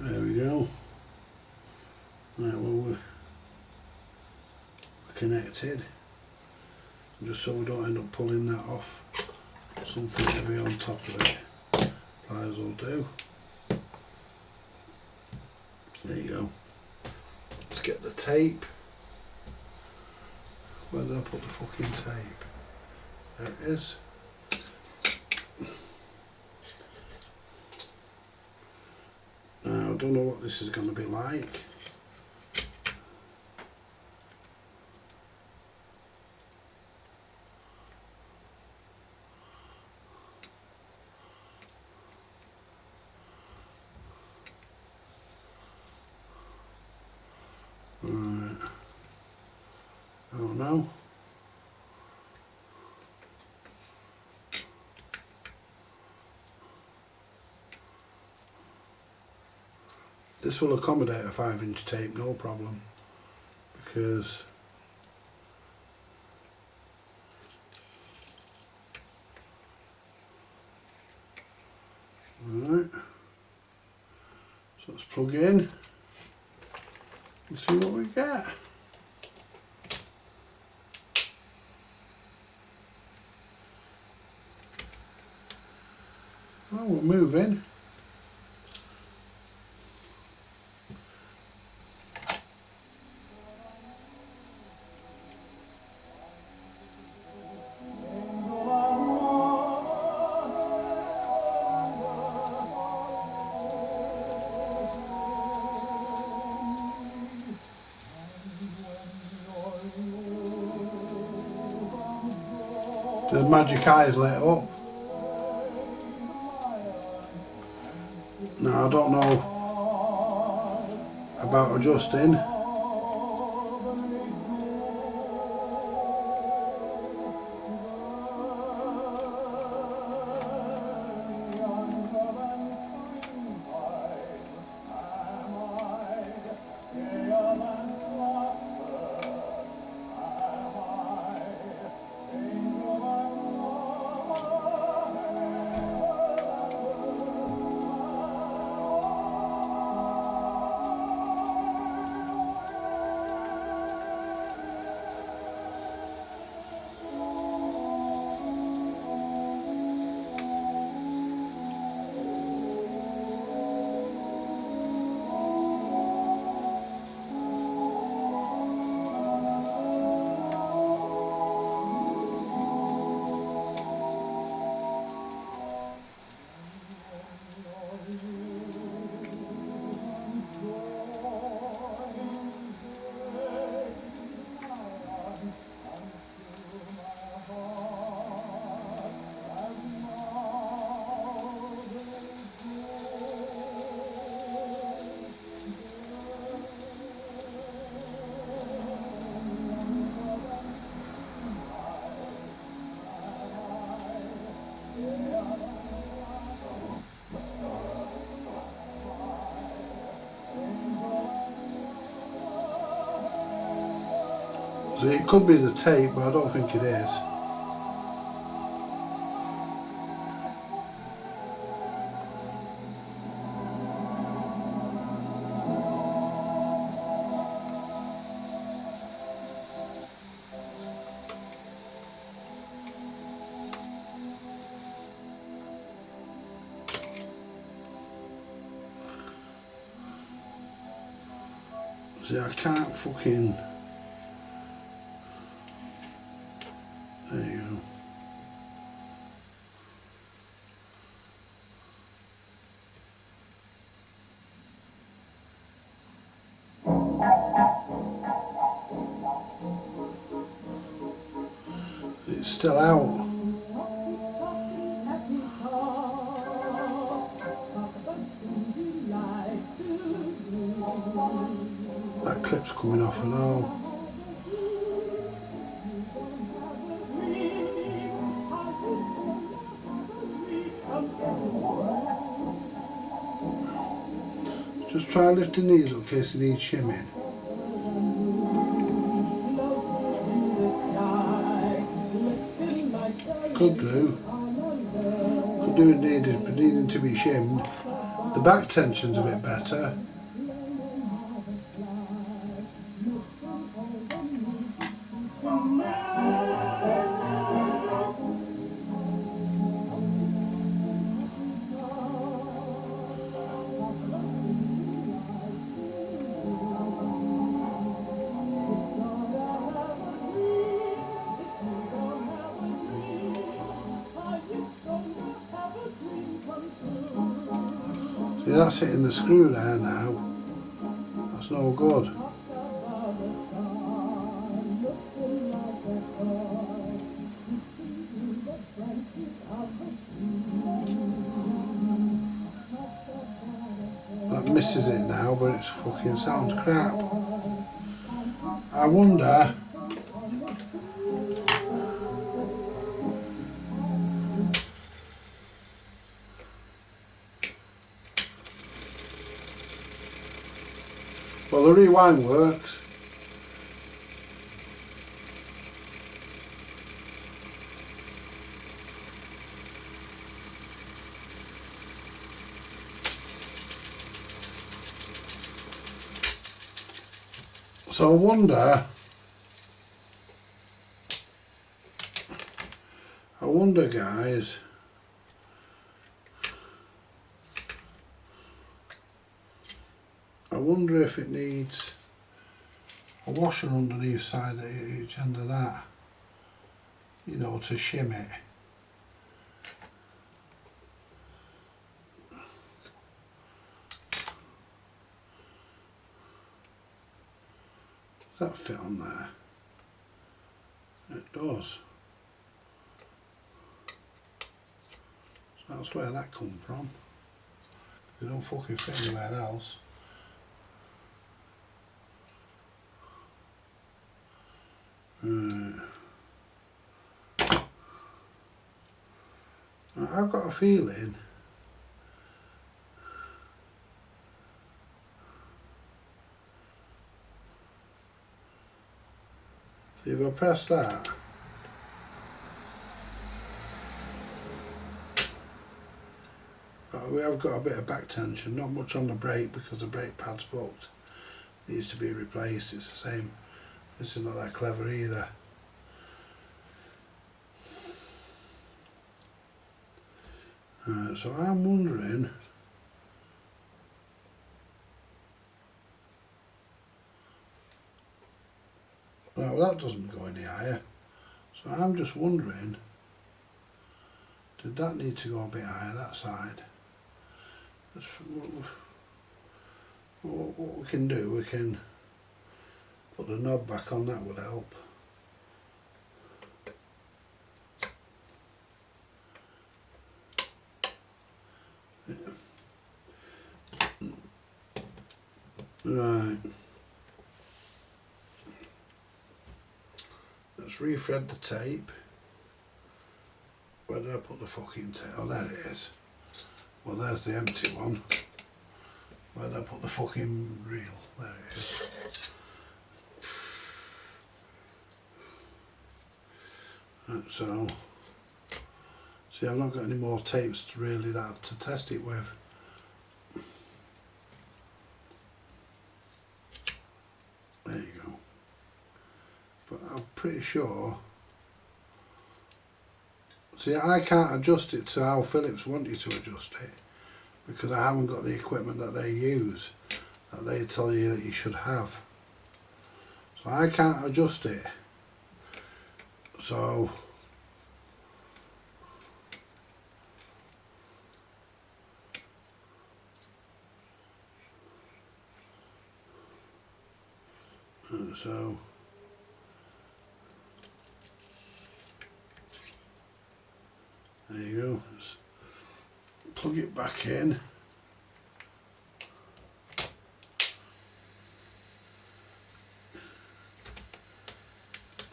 There we go. Right, well, we're connected. Just so we don't end up pulling that off, put something heavy on top of it. Pliers will do. There you go. Let's get the tape. Where did I put the fucking tape? There it is. Now, I don't know what this is going to be like. Right. I don't know. This will accommodate a 5-inch tape, no problem, because right. So let's plug in and see what we get. Well, we're moving. The magic eyes lit up. Now I don't know about adjusting. So it could be the tape, but I don't think it is. See, I can't fucking... There you go. It's still out. That clip's coming off and all. Just try lifting these up in case they need shimming. Could do. Could do it needing to be shimmed. The back tension's a bit better. See, that's hitting the screw there now. That's no good. That misses it now, but it fucking sounds crap. I wonder... Well, the rewind works. So I wonder guys, I wonder if it needs a washer underneath side at each end of that, you know, to shim it. Does that fit on there? It does. So that's where that come from. They don't fucking fit anywhere else. I've got a feeling if I press that, we have got a bit of back tension, not much on the brake because the brake pad's fucked. Needs to be replaced, it's the same. This is not that clever either. So I'm wondering, well, that doesn't go any higher. So I'm just wondering, did that need to go a bit higher, that side? That's, what we can do, we can put the knob back on, that would help. Right. Let's re-thread the tape. Where did I put the fucking tape? Oh, there it is. Well, there's the empty one. Where did I put the fucking reel? There it is. So, see, I've not got any more tapes to really to test it with. There you go. But I'm pretty sure. See, I can't adjust it to how Philips want you to adjust it because I haven't got the equipment that they use, that they tell you that you should have. So I can't adjust it. So so there you go. Just plug it back in.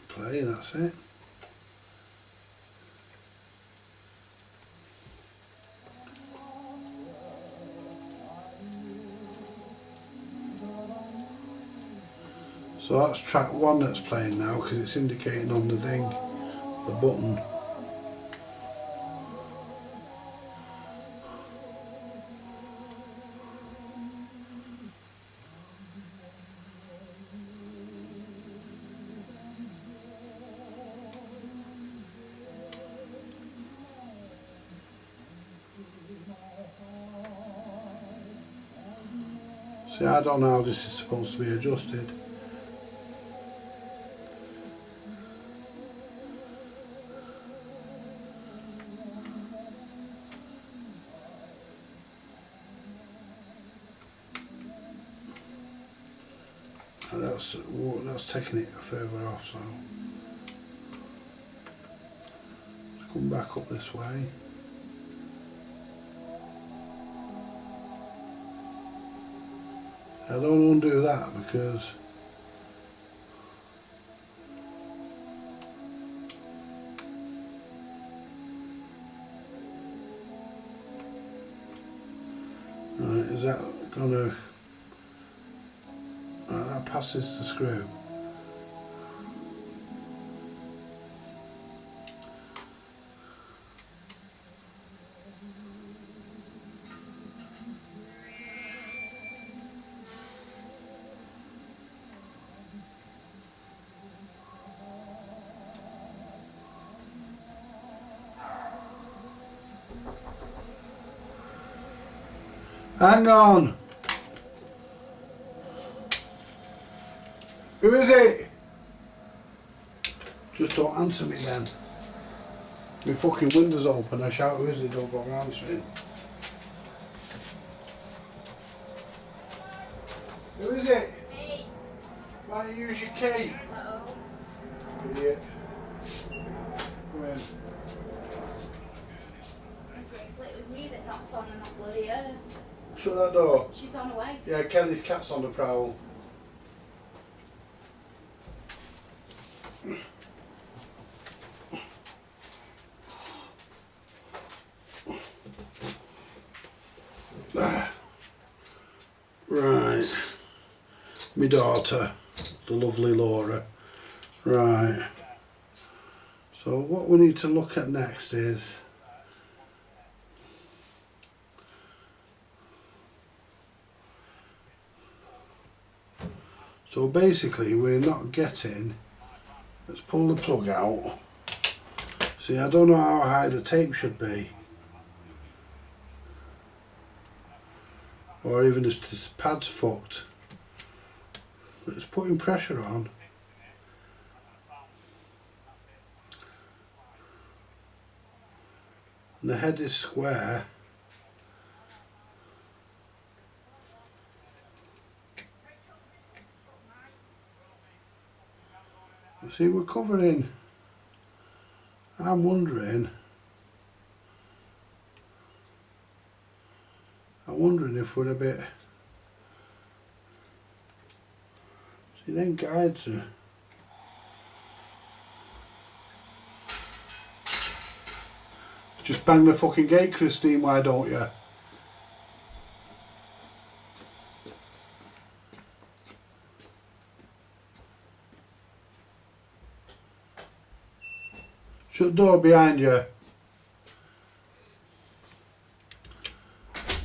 Play, that's it. So that's track 1 that's playing now because it's indicating on the thing, the button. See, I don't know how this is supposed to be adjusted. That's taking it further off, so come back up this way. I don't undo that because right, is that gonna right, that passes the screw. Hang on. Who is it? Just don't answer me then. My fucking window's open, I shout who is it, don't bother answering. Who is it? Me. Why don't you use your key? No. Idiot. Come in. It was me that knocked on and not bloody her. Shut that door. She's on her way. Yeah, Kelly's cat's on the prowl. Right. My daughter, the lovely Laura. Right. So what we need to look at next is so basically we're not getting, let's pull the plug out. See, I don't know how high the tape should be. Or even if this pad's fucked. But it's putting pressure on. And the head is square. See, we're covering, I'm wondering if we're a bit, see then guides are, just bang the fucking gate, Christine, why don't you? Shut the door behind you.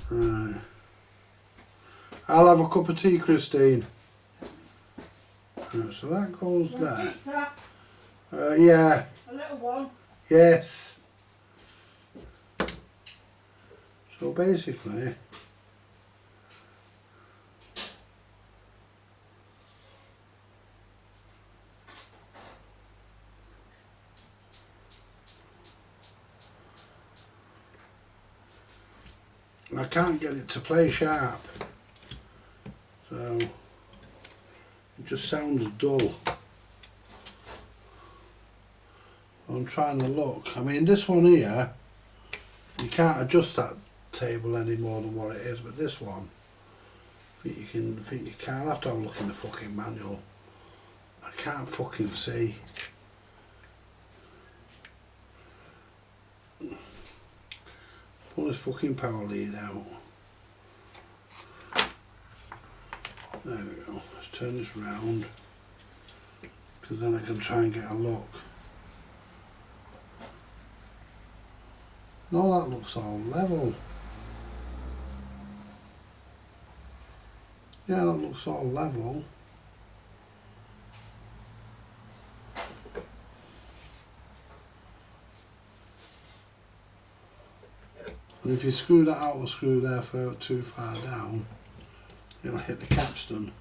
Right. I'll have a cup of tea, Christine. Right, so that goes there. Yeah, A little one. yes. So basically, I can't get it to play sharp. So it just sounds dull. I'm trying to look. I mean, this one here, you can't adjust that table any more than what it is, but this one, I think you can. I'll have to have a look in the fucking manual. I can't fucking see. Pull this fucking power lead out. There we go. Let's turn this round, because then I can try and get a look. No, that looks all level. Yeah, that looks all level. And if you screw that outer screw there too far down, it'll hit the capstan.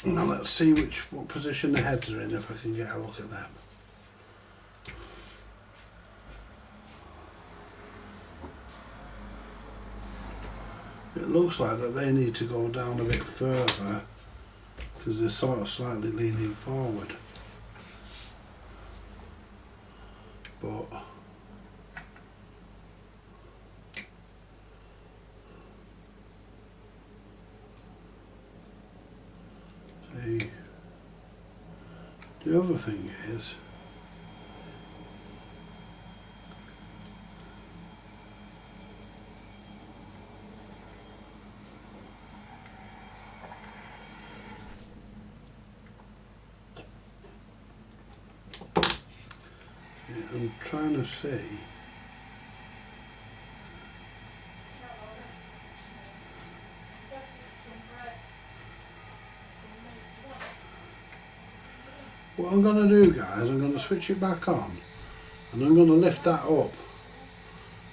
Now let's see what position the heads are in, if I can get a look at them. It looks like that they need to go down a bit further, because they're sort of slightly leaning forward. But the other thing is, I'm trying to see. What I'm going to do, guys, I'm going to switch it back on, and I'm going to lift that up,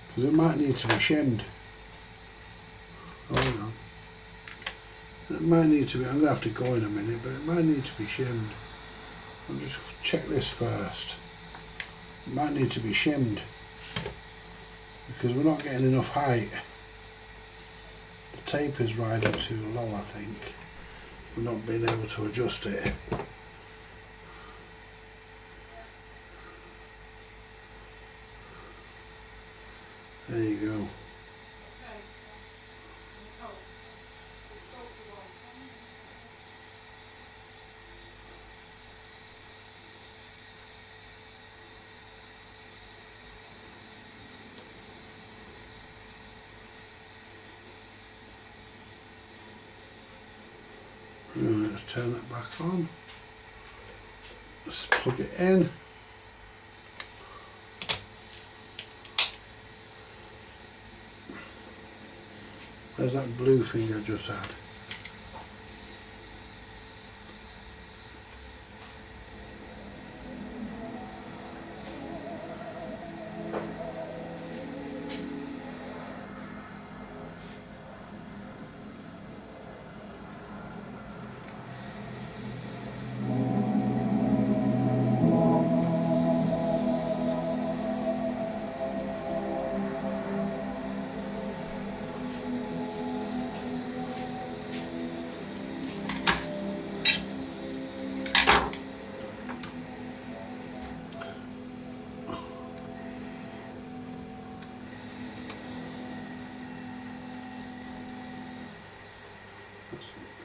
because it might need to be shimmed. Hold on. It might need to be, I'm going to have to go in a minute, but it might need to be shimmed. I'll just check this first. It might need to be shimmed, because we're not getting enough height. The tape is riding too low, I think. We're not being able to adjust it. There you go. Right, let's turn that back on. Let's plug it in. There's that blue thing I just had.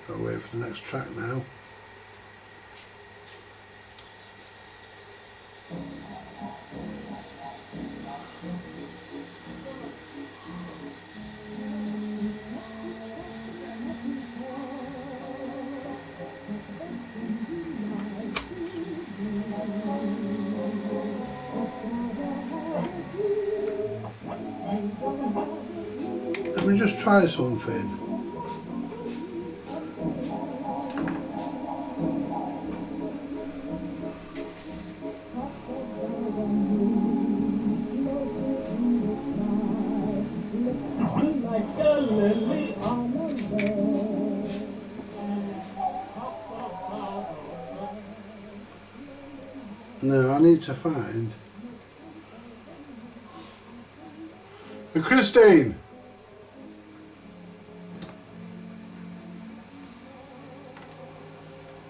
Gotta wait for the next track now. Let me just try something. No, I need to find. Hey, Christine!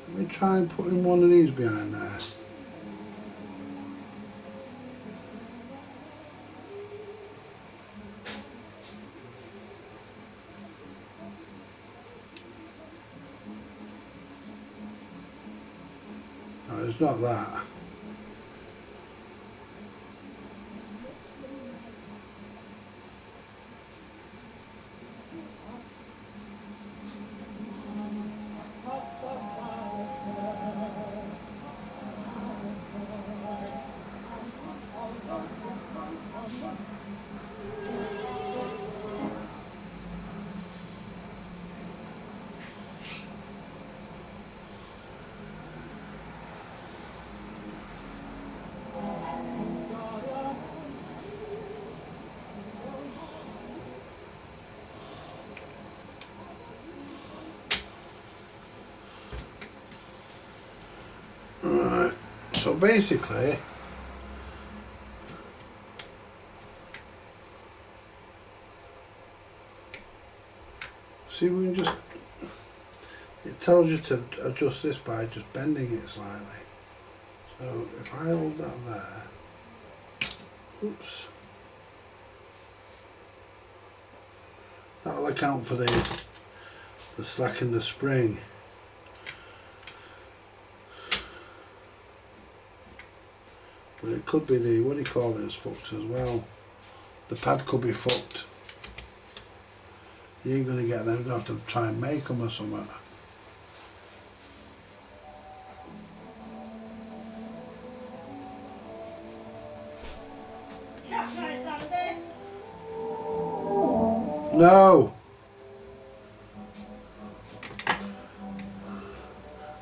Let me try and put in one of these behind there. No, it's not that. Right, so basically, see, we can just, it tells you to adjust this by just bending it slightly. So if I hold that there, oops, that'll account for the slack in the spring. But it could be the, what do you call it, is fucked as well. The pad could be fucked. You ain't going to get them, you're going to have to try and make them or something. No!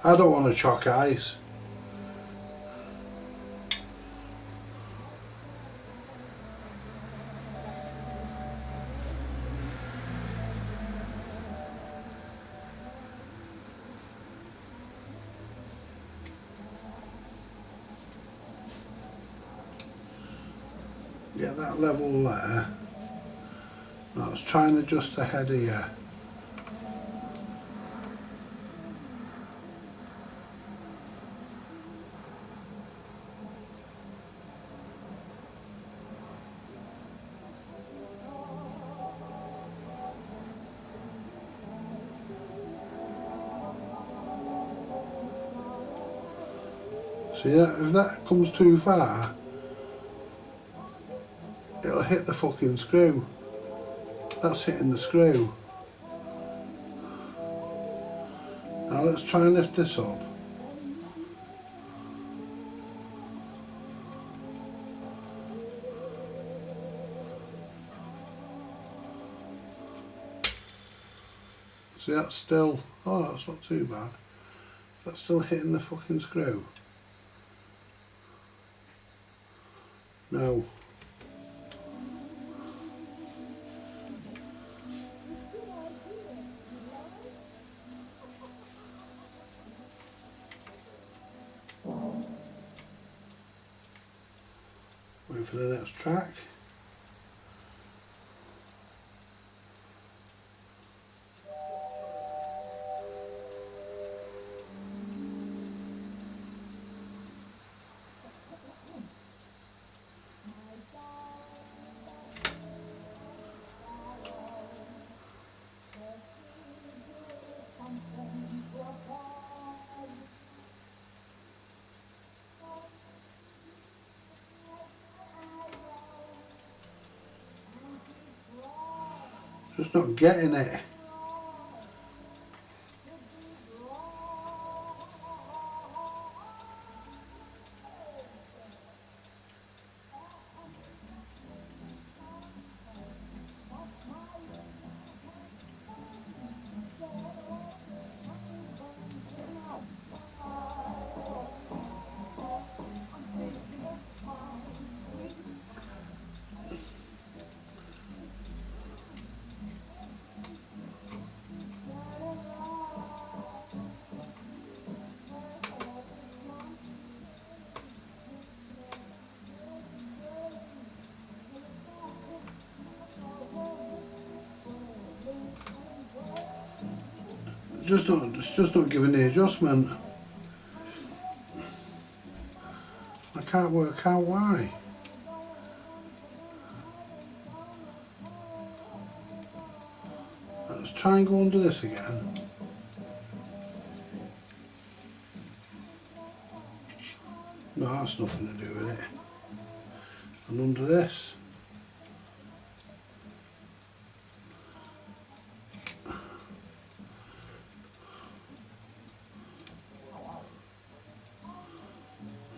I don't want to chalk ice. Get that level there. Now let's try and adjust the head here. See that, if that comes too far, it'll hit the fucking screw. That's hitting the screw. Now let's try and lift this up. See, that's still, oh, that's not too bad. That's still hitting the fucking screw. No. Wait for the next track. Just not getting it. it's just not giving the adjustment. I can't work out why. Let's try and go under this again. No, that's nothing to do with it. And under this.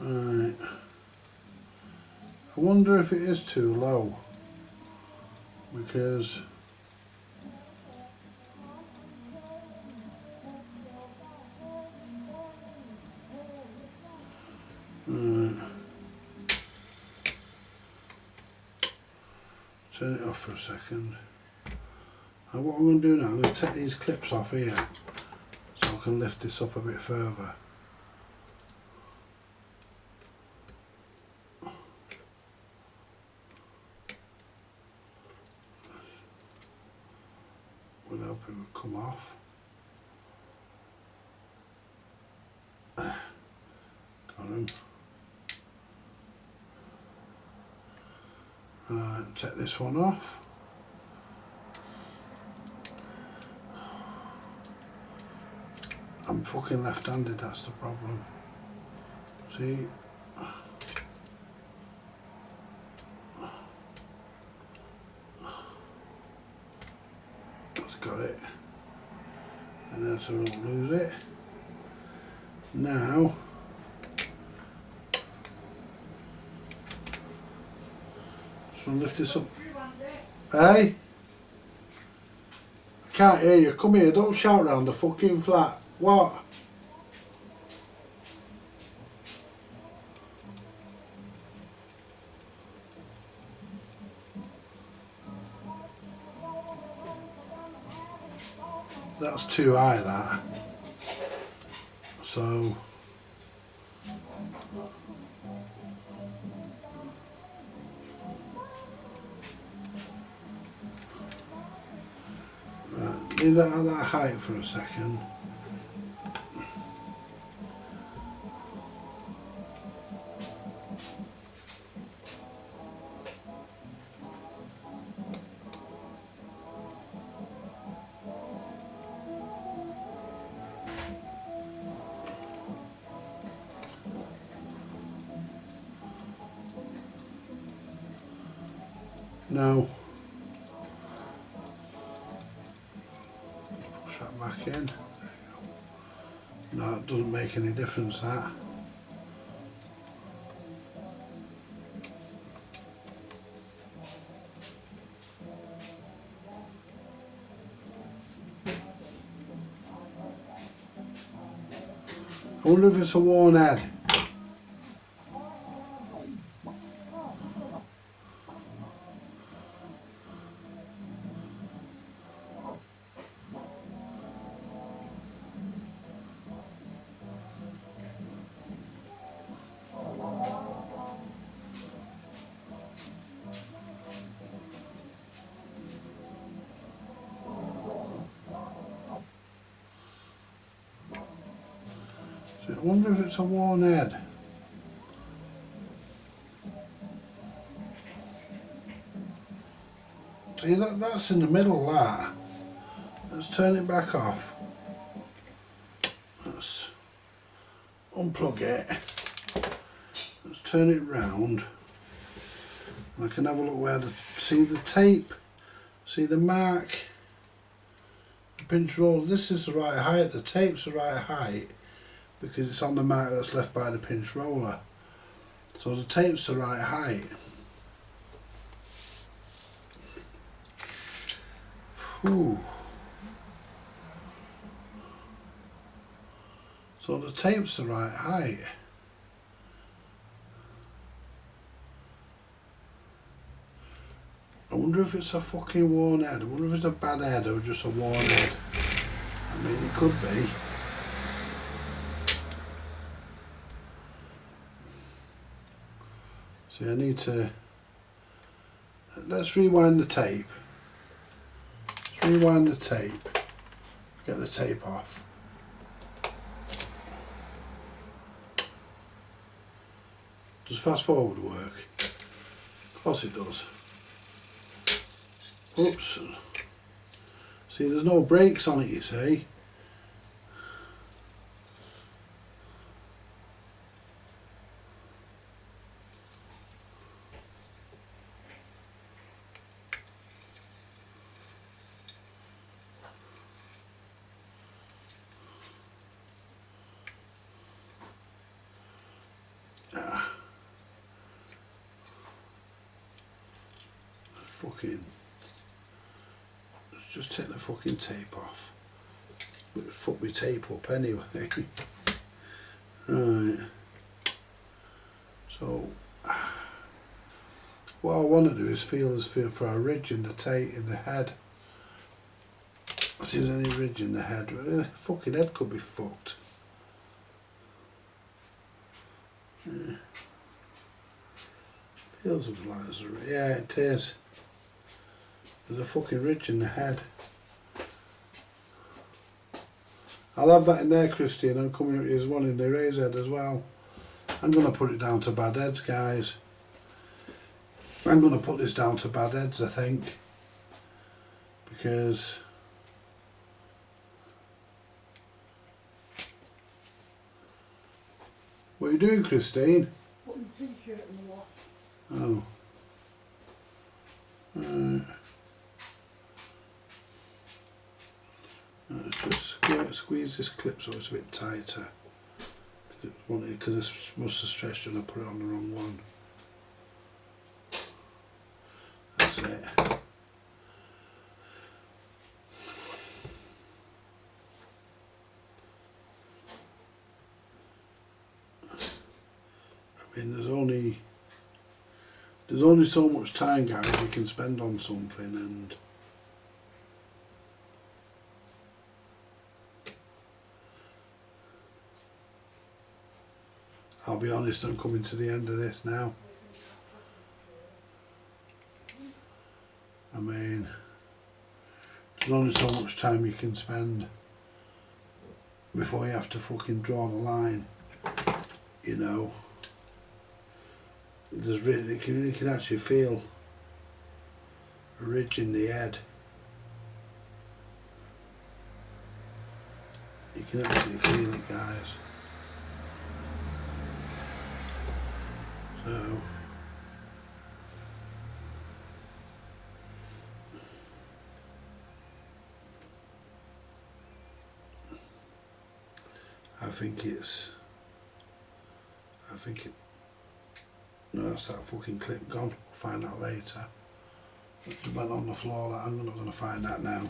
Right. I wonder if it is too low. Because turn it off for a second. And what I'm going to do now, I'm going to take these clips off here so I can lift this up a bit further. Would hope it would come off. Got him. Right, take this one off. I'm fucking left-handed, that's the problem. See? That's got it. And then so we won't lose it. Now, just want to lift this up. Hey? I can't hear you. Come here, don't shout round the fucking flat. What? That's too high, that. So leave that at that height for a second. Now, push that back in. There you go. No, it doesn't make any difference, that. I wonder if it's a worn head. I wonder if it's a worn head. See, that's in the middle, that. Let's turn it back off. Let's unplug it. Let's turn it round. And I can have a look where see the tape, see the mark, the pinch roller. This is the right height, the tape's the right height, because it's on the mark that's left by the pinch roller. So the tape's the right height. Whew. So the tape's the right height. I wonder if it's a fucking worn head. I wonder if it's a bad head or just a worn head. I mean, it could be. See, I need to... Let's rewind the tape. Let's rewind the tape. Get the tape off. Does fast forward work? Of course it does. Oops. See, there's no brakes on it, you see. Fucking, let's just take the fucking tape off. But fuck me tape up anyway. Right. So what I want to do is feel for a ridge in the tape in the head. See if there's any ridge in the head. Fucking head could be fucked. Yeah. Feels like there's a, yeah, it is. There's a fucking ridge in the head. I'll have that in there, Christine. I'm coming up with one in the raised head as well. I'm going to put it down to bad heads, guys. I'm going to put this down to bad heads, I think. Because what are you doing, Christine? Putting the t-shirt in the wash. Oh. Let's just squeeze this clip so it's a bit tighter. Because this must have stretched and I put it on the wrong one. That's it. I mean, there's only so much time, guys, you can spend on something, and I'll be honest, I'm coming to the end of this now. I mean, there's only so much time you can spend before you have to fucking draw the line, you know. There's really, you can actually feel a ridge in the head. You can actually feel it, guys. So I think it, no, that's that fucking clip gone. We'll find that later. It went on the floor, that I'm not going to find that now.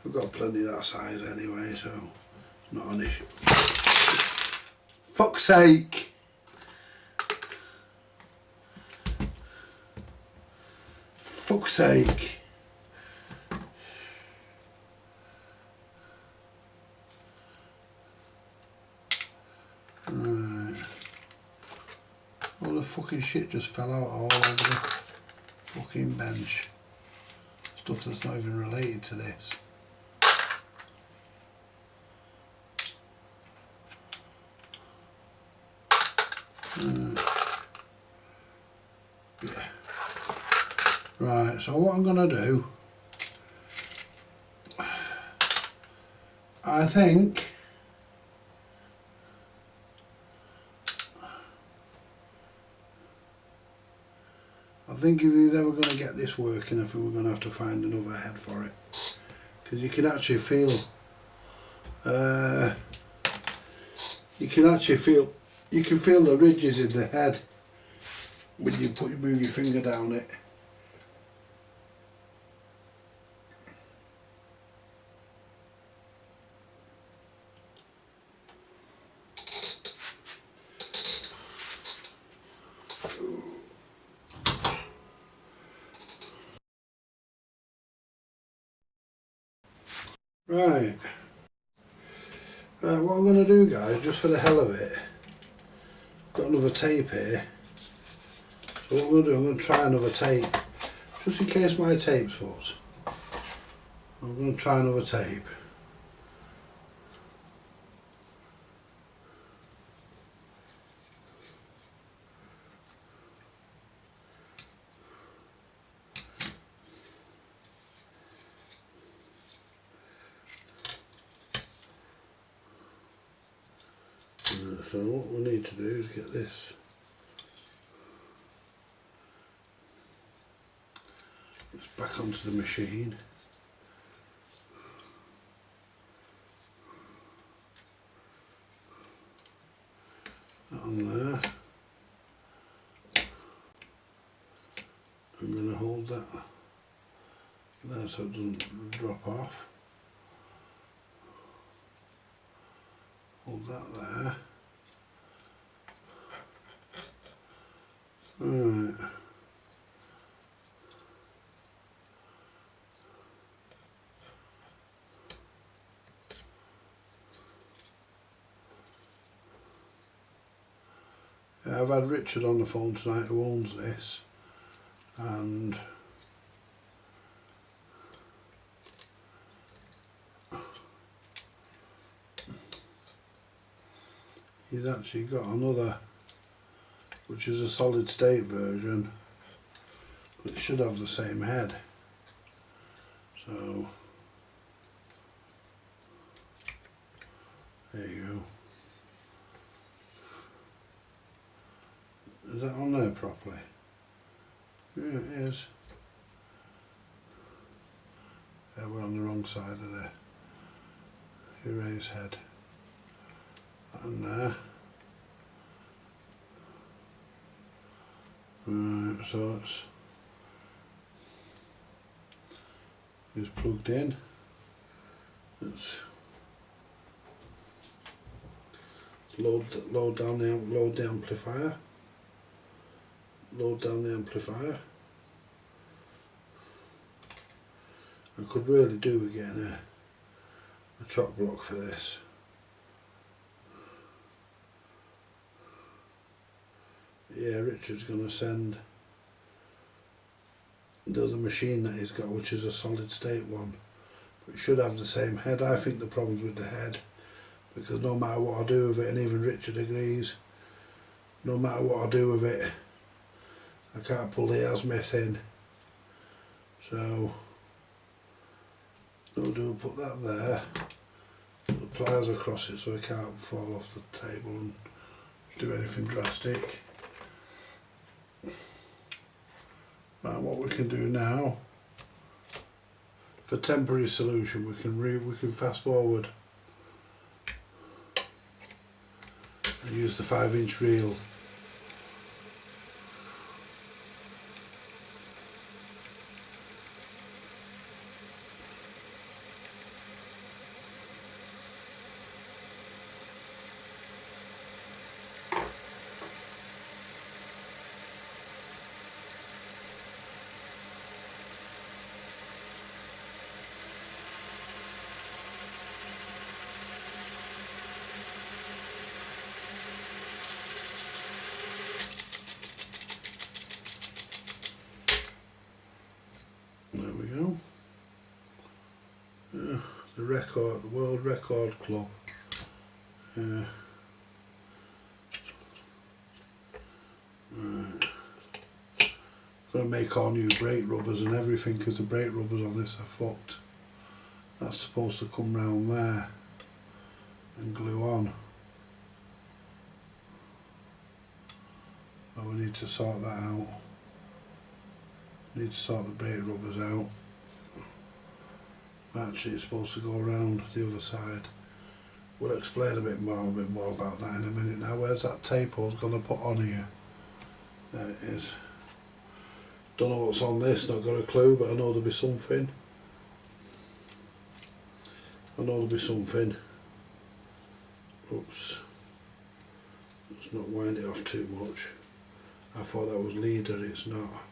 We've got plenty of that size anyway, so it's not an issue. Fuck's sake! Fuck's sake! Right. All the fucking shit just fell out all over the fucking bench. Stuff that's not even related to this. Yeah. Right, so what I'm going to do, I think if he's ever going to get this working, I think we're going to have to find another head for it, because you can actually feel you can feel the ridges in the head when you move your finger down it. Right. What I'm going to do, guys, just for the hell of it, got another tape here. So what I'm going to do, I'm going to try another tape, just in case my tape's fuzz. I'm going to try another tape. So what we need to do is get this back onto the machine. That on there. I'm going to hold that there so it doesn't drop off. Hold that there. Right. Yeah, I've had Richard on the phone tonight who owns this, and he's actually got another, which is a solid state version, but it should have the same head. So there you go. Is that on there properly? Yeah, it is. Yeah, we're on the wrong side of the erase head. That on there. Right, so it's plugged in. Let's load down the amplifier. Load down the amplifier. I could really do with getting a chock block for this. Yeah, Richard's going to send the other machine that he's got, which is a solid state one. But it should have the same head. I think the problem's with the head, because no matter what I do with it, and even Richard agrees, no matter what I do with it, I can't pull the azimuth in. So we'll do, put that there, put the pliers across it so it can't fall off the table and do anything drastic. Right, what we can do now, for temporary solution, we can fast forward and use the 5-inch reel. The World Record Club. Right. Gonna make all new brake rubbers and everything, because the brake rubbers on this are fucked. That's supposed to come round there and glue on. But we need to sort that out. Need to sort the brake rubbers out. Actually, it's supposed to go around the other side. We'll explain a bit more about that in a minute. Now, where's that tape I was going to put on here? There it is. Don't know what's on this, not got a clue, but I know there'll be something. Oops. Let's not wind it off too much. I thought that was leader, it's not.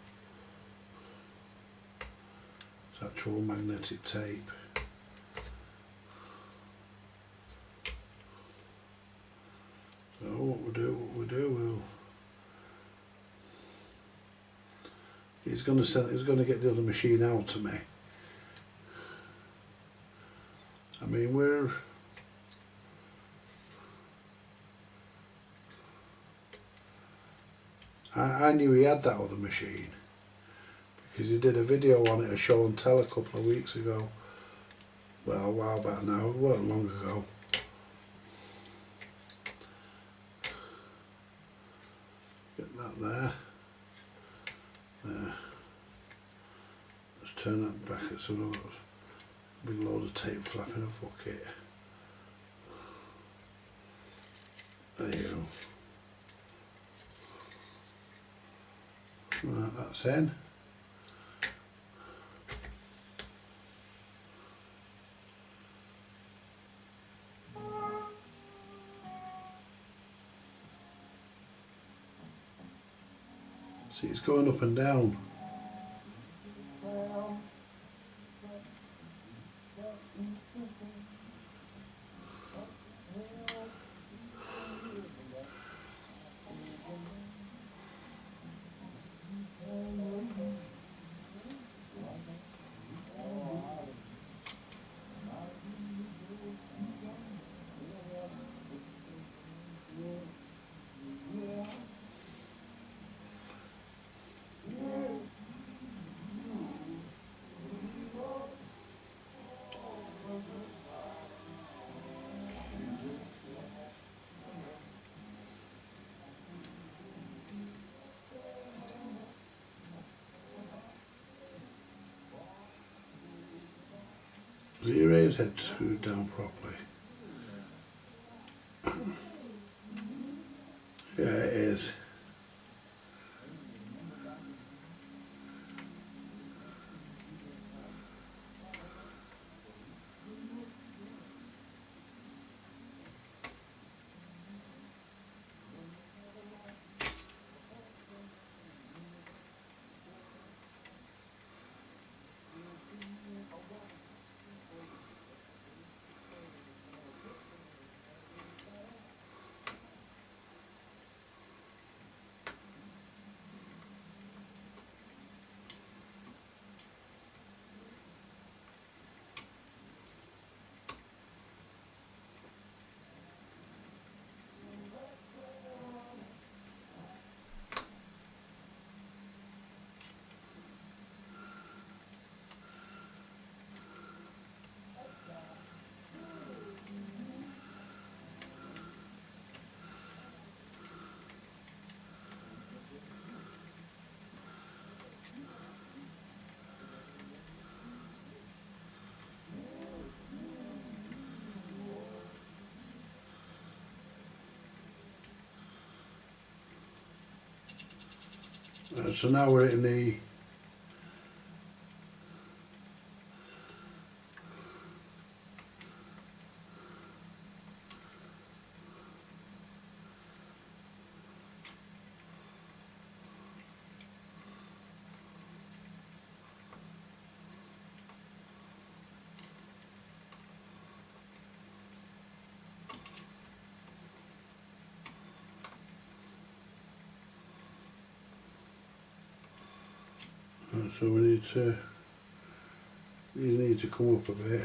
It's actual magnetic tape. So what we do, he's going to get the other machine out to me. I mean, we're I knew he had that other machine because he did a video on it, a show and tell a couple of weeks ago. Well, a while back now, it wasn't long ago. Get that there. There. Let's turn that back at some of those. Big load of tape flapping a bucket. There you go. Right, that's in. See, it's going up and down. Is the erase head screwed down properly? Yeah, it is. So now we're in the so these need to come up a bit.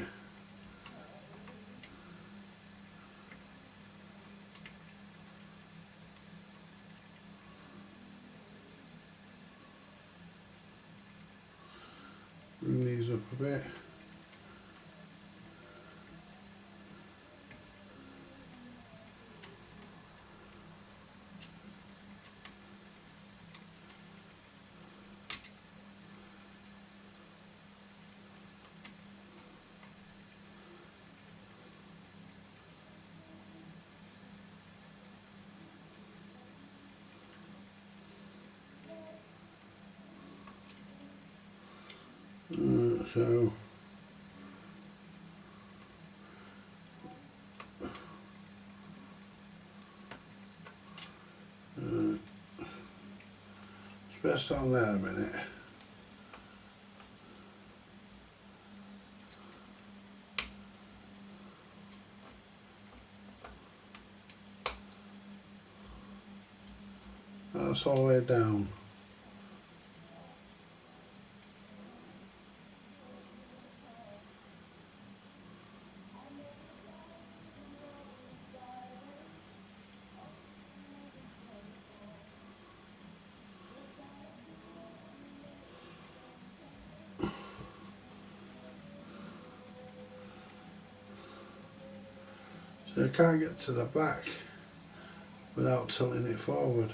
Bring these up a bit. So it's best on there a minute. That's all the way down. I can't get to the back without tilting it forward.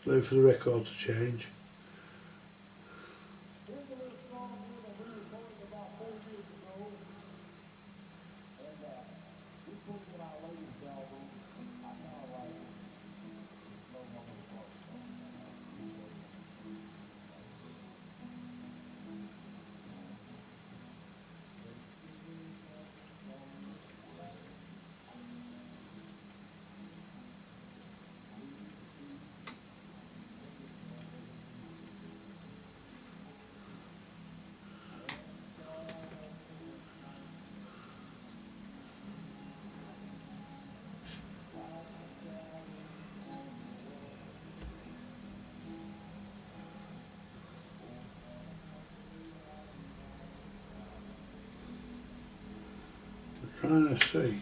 Wait for the record to change. I'm trying to see.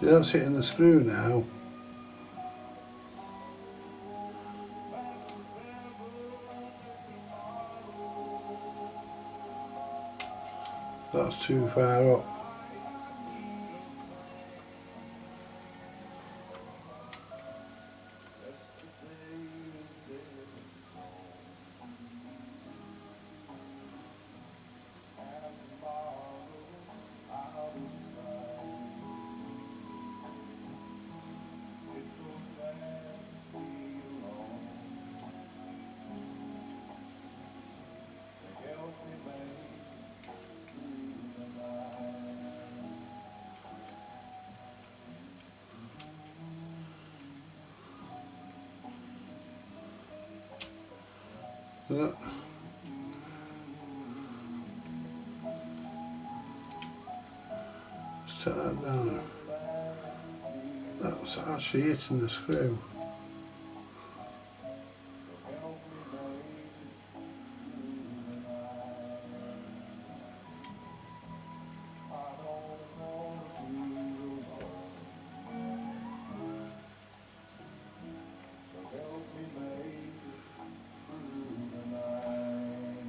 See, that's hitting the screw now. That's too far up. Let's take that down. That's actually hitting the screw.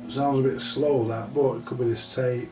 Sounds a bit slow that, but it could be this tape.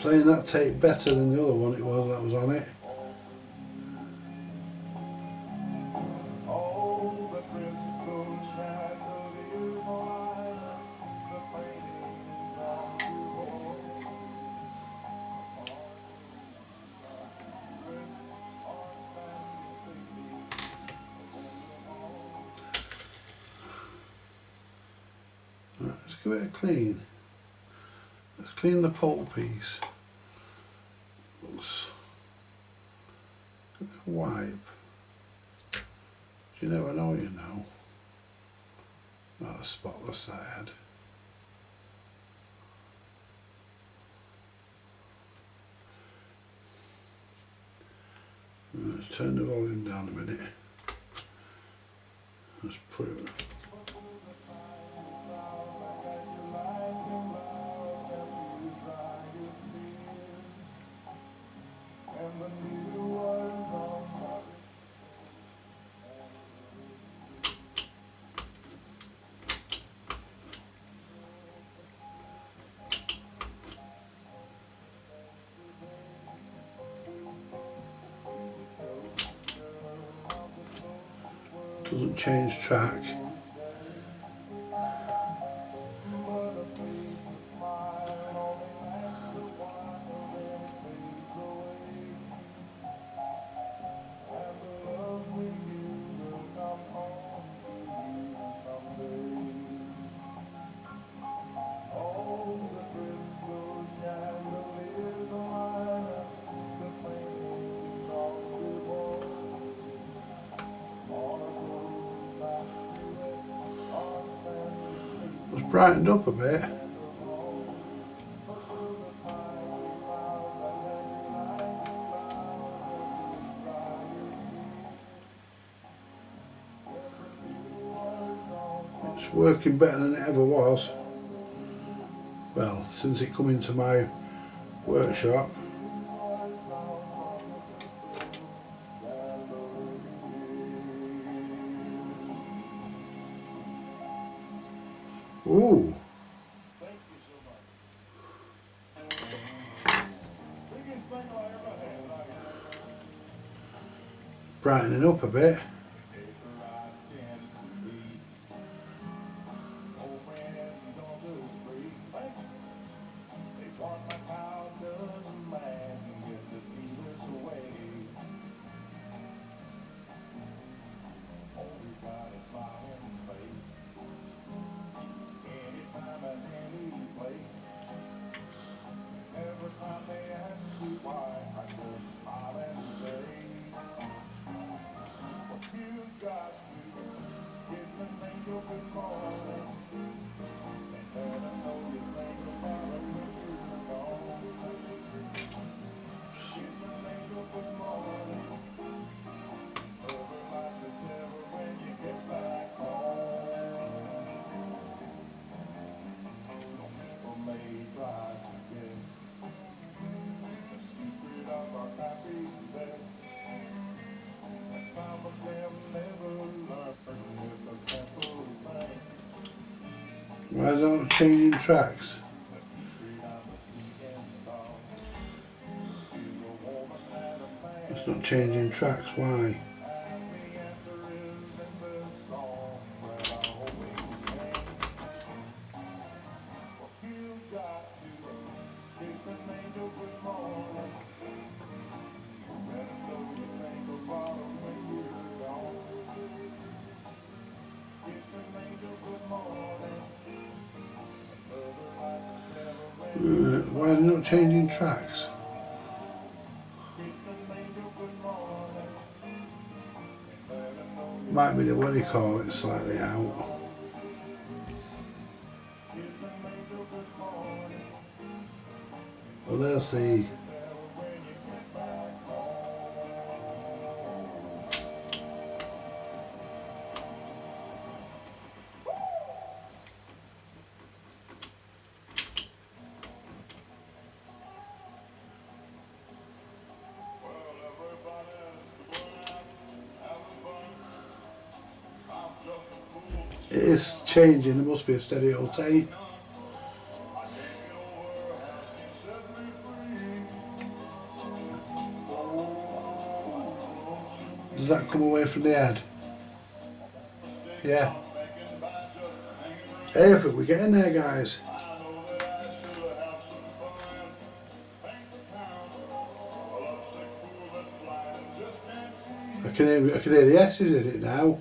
playing that tape better than the other one it was that was on it. Right, let's give it a clean. Let's clean the pole piece. Let's give it a wipe. You never know, you know. Not a spotless side. Let's turn the volume down a minute. Let's put it. Doesn't change track. It's brightened up a bit. It's working better than it ever was. Well, since it come into my workshop. Ooh. Brightening up a bit. Why is that changing tracks? It's not changing tracks, why? Why are they not changing tracks? Might be the what do you call it slightly out. Well, there's the it is changing, there must be a stereo tape. that come away from the head? Yeah. Hey, I think we're getting there, guys. I can hear the S's in it now.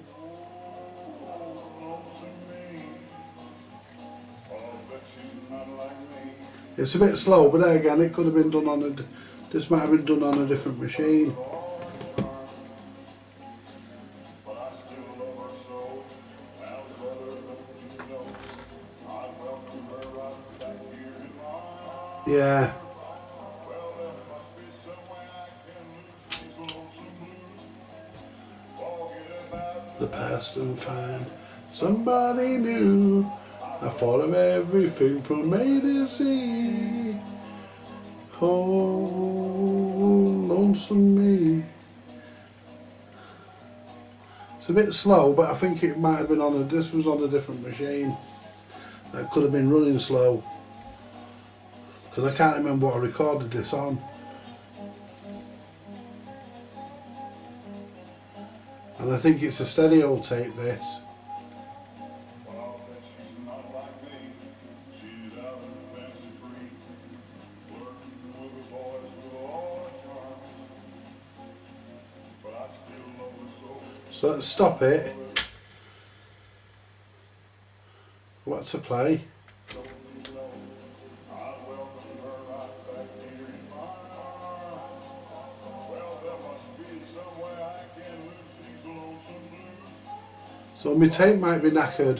It's a bit slow, but there again, it could have been done on a. This might have been done on a different machine. Yeah. The past and find somebody new. I thought of everything from A to Z. Oh, lonesome me. It's a bit slow, but I think it might have been on a. This was on a different machine. That could have been running slow. Because I can't remember what I recorded this on. And I think it's a stereo tape, this. So let's stop it. What to play? So my tape might be knackered.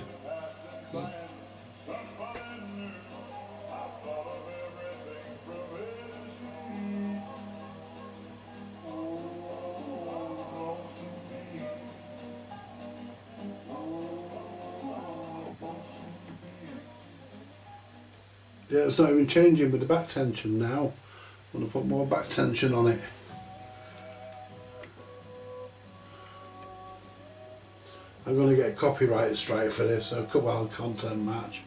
Yeah, it's not even changing with the back tension now. I'm going to put more back tension on it. I'm going to get copyright strike for this, so wild content match.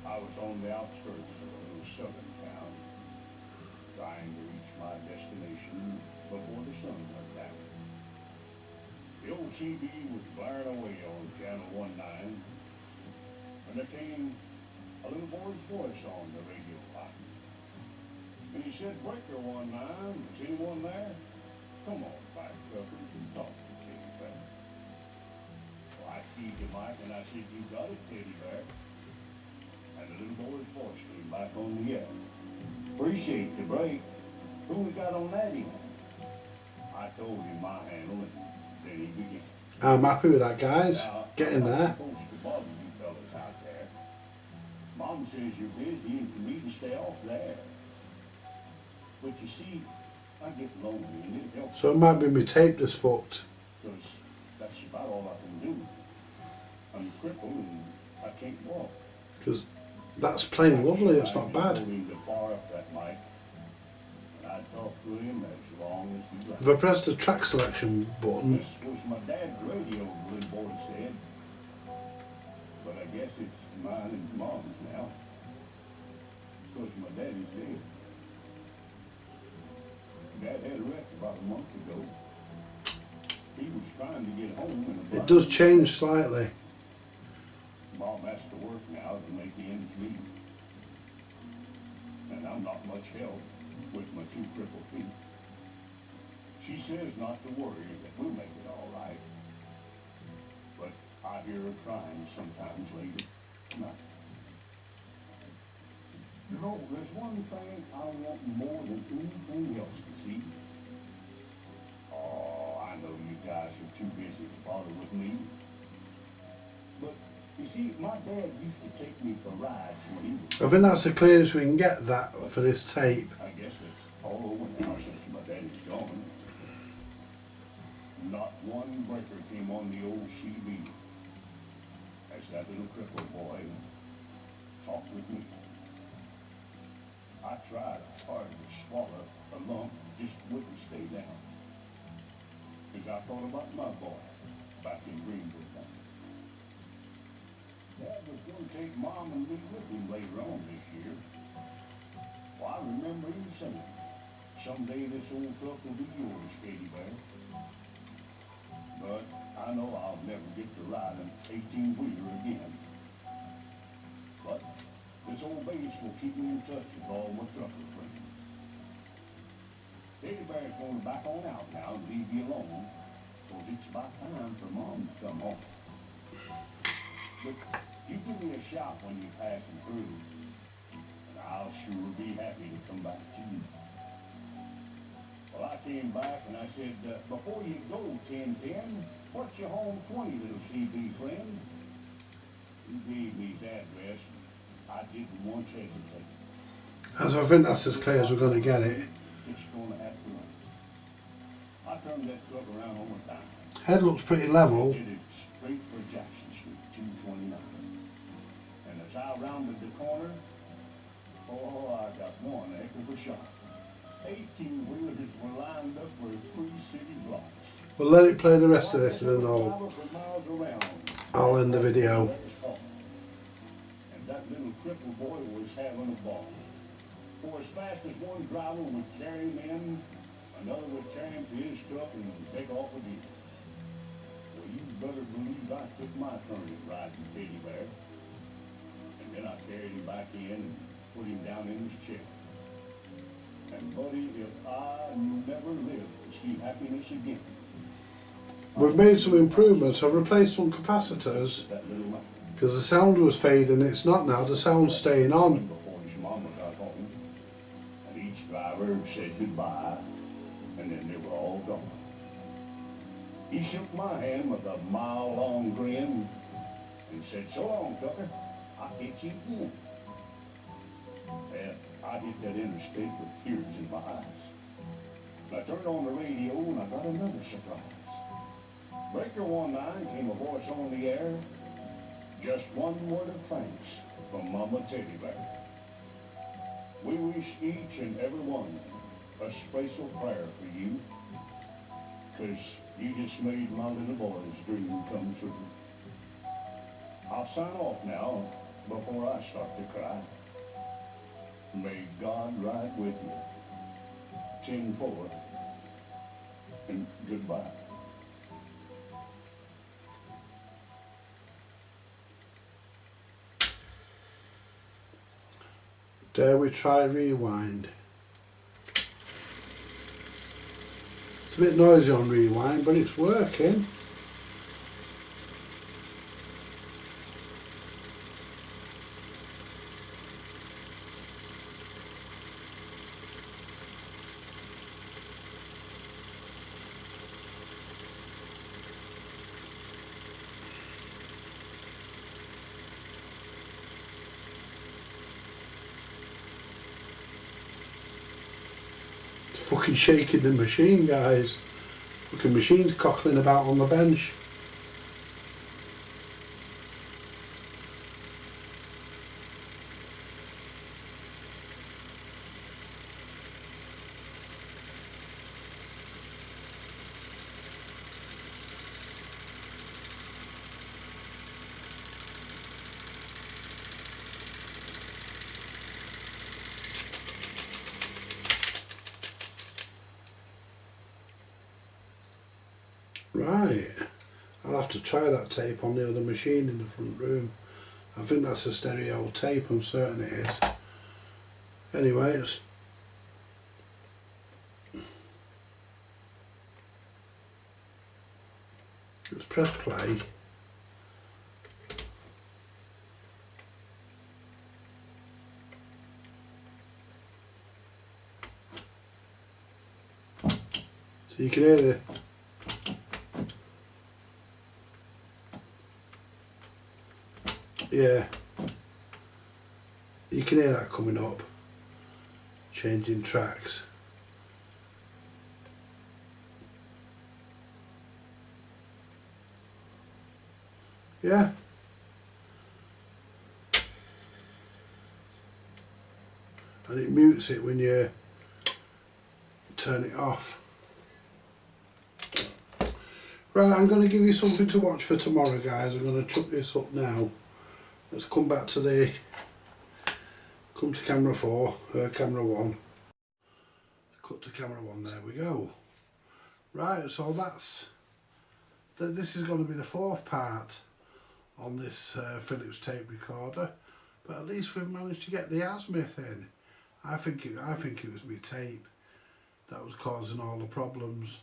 I was on the outskirts of a little southern town, trying to reach my destination before the sun went down. The old CB was blaring away on channel 19, and there came a little boy's voice on the radio line. And he said, "Breaker 19, is anyone there? Come on, back up and talk to Teddy Bear." Well, I keyed the mic and I said, "You got it, Teddy Bear." And the little boy's voice came back on the air. "Appreciate the break. Who we got on that end?" I told him my handle, and then he began. I'm happy with that, guys. Getting there. Supposed to bother you fellas out there. Mom says you're busy and for me to stay off there. But you see, I get lonely and it helps, So it might be my tape that's fucked. because that's about all I can do. I'm crippled and I can't walk. Because that's playing lovely, it's not I bad. told him to fire up that mic, and I'd talk to him as long as he If liked. I press the track selection button, This was my dad's radio, the little boy said. But I guess it's mine and mom's now. Because my daddy's dead. Dad had a wreck about a month ago. He was trying to get home in a it does change slightly. Mom has to work now to make ends meet. And I'm not much help with my two crippled feet. She says not to worry, that we'll make it all right. But I hear her crying sometimes late at night. You know, there's one thing I want more than anything else to see. Oh, I know you guys are too busy to bother with me. But, you see, my dad used to take me for rides when he was... I think that's the clearest we can get that for this tape. I guess it's all over now since my daddy's gone. Not one breaker came on the old CB as that little crippled boy talked with me. I tried hard to swallow a lump, just wouldn't stay down. Because I thought about my boy back in Greenwood now. Dad was going to take Mom and me with him later on this year. Well, I remember him saying, "Someday this old truck will be yours, Katie Bear." but I know I'll never get to ride an 18-wheeler again. But this old base will keep me in touch with all my trucker friends. Teddy Bear's going back on out now and leave you alone, 'cause it's about time for Mom to come home. But you give me a shout when you're passing through, and I'll sure be happy to come back to you. Well, I came back and I said, before you go, 1010, what's your home 20, little CB friend? He gave me his address, and I didn't once hesitate. As I think that's as clear as we're going to get it. Just gonna have to run. I turned that truck around on the time. Head looks pretty level. Headed straight for Jackson Street, 229. And as I rounded the corner, oh, I got one heck of a shot. 18-wheelers were lined up for 3 city blocks. We'll let it play the rest of this and then I'll end the video. And that little crippled boy was having a ball. For as fast as one driver would carry him in, another would carry him to his truck and take off again. Well, you better believe I took my turn at riding Teddy Bear. And then I carried him back in and put him down in his chair. And buddy, if I never live to see happiness again. We've made some improvements. I've replaced some capacitors That little man. because the sound was fading. It's not now. The sound's staying on. Before his mama got home, and each driver said goodbye, and then they were all gone. He shook my hand with a mile-long grin and said, "So long, Tucker. I'll catch you again." And I hit that interstate with tears in my eyes. And I turned on the radio and I got another surprise. Breaker 19 came a voice on the air. Just one word of thanks from Mama Teddy Bear. We wish each and every one a special prayer for you, 'cause you just made my little boy's dream come true. I'll sign off now before I start to cry. May God ride with you. 10-4, and goodbye. Dare we try rewind? It's a bit noisy on rewind, but it's working. Fucking shaking the machine, guys. Fucking machine's cockling about on the bench. Right, I'll have to try that tape on the other machine in the front room. I think that's a stereo tape, I'm certain it is. Anyway, let's press play. So you can hear the yeah, you can hear that coming up, changing tracks. Yeah. And it mutes it when you turn it off. Right, I'm going to give you something to watch for tomorrow, guys. I'm going to chuck this up now. Let's come back to camera 4, camera 1. Cut to camera 1, there we go. Right, so that's that this is going to be the 4th part on this Philips tape recorder, but at least we've managed to get the azimuth in. I think it was my tape that was causing all the problems,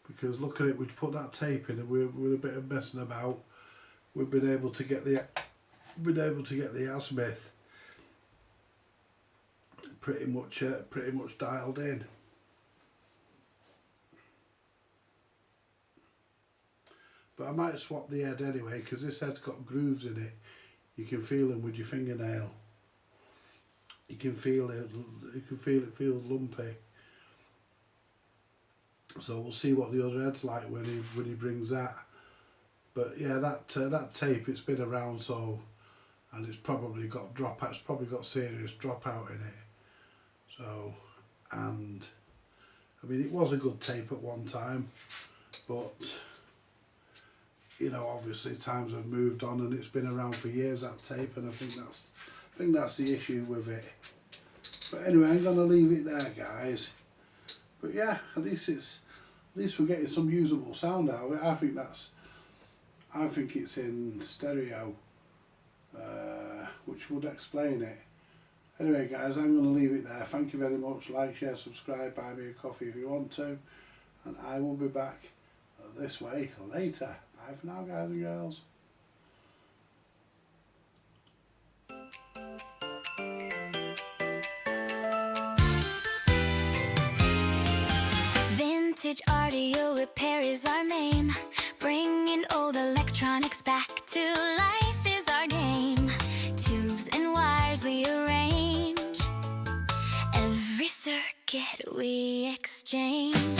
because look at it, we put that tape in and we're a bit of messing about. We've been able to get the azimuth pretty much dialed in. But I might swap the head anyway, because this head's got grooves in it. You can feel them with your fingernail. You can feel it. You can feel it feels lumpy. So we'll see what the other head's like when he brings that. But yeah, that tape, it's been around, so, and it's probably got dropout. It's probably got serious dropout in it. So, and I mean, it was a good tape at one time, but you know, obviously times have moved on and it's been around for years, that tape, and I think that's the issue with it. But anyway, I'm gonna leave it there, guys. But yeah, at least we're getting some usable sound out of it. I think it's in stereo, which would explain it. Anyway, guys, I'm gonna leave it there. Thank you very much. Like, share, subscribe, buy me a coffee if you want to, and I will be back this way later. Bye for now, guys and girls. Vintage audio repair is our main. Bringing old electronics back to life is our game. Tubes and wires we arrange. Every circuit we exchange.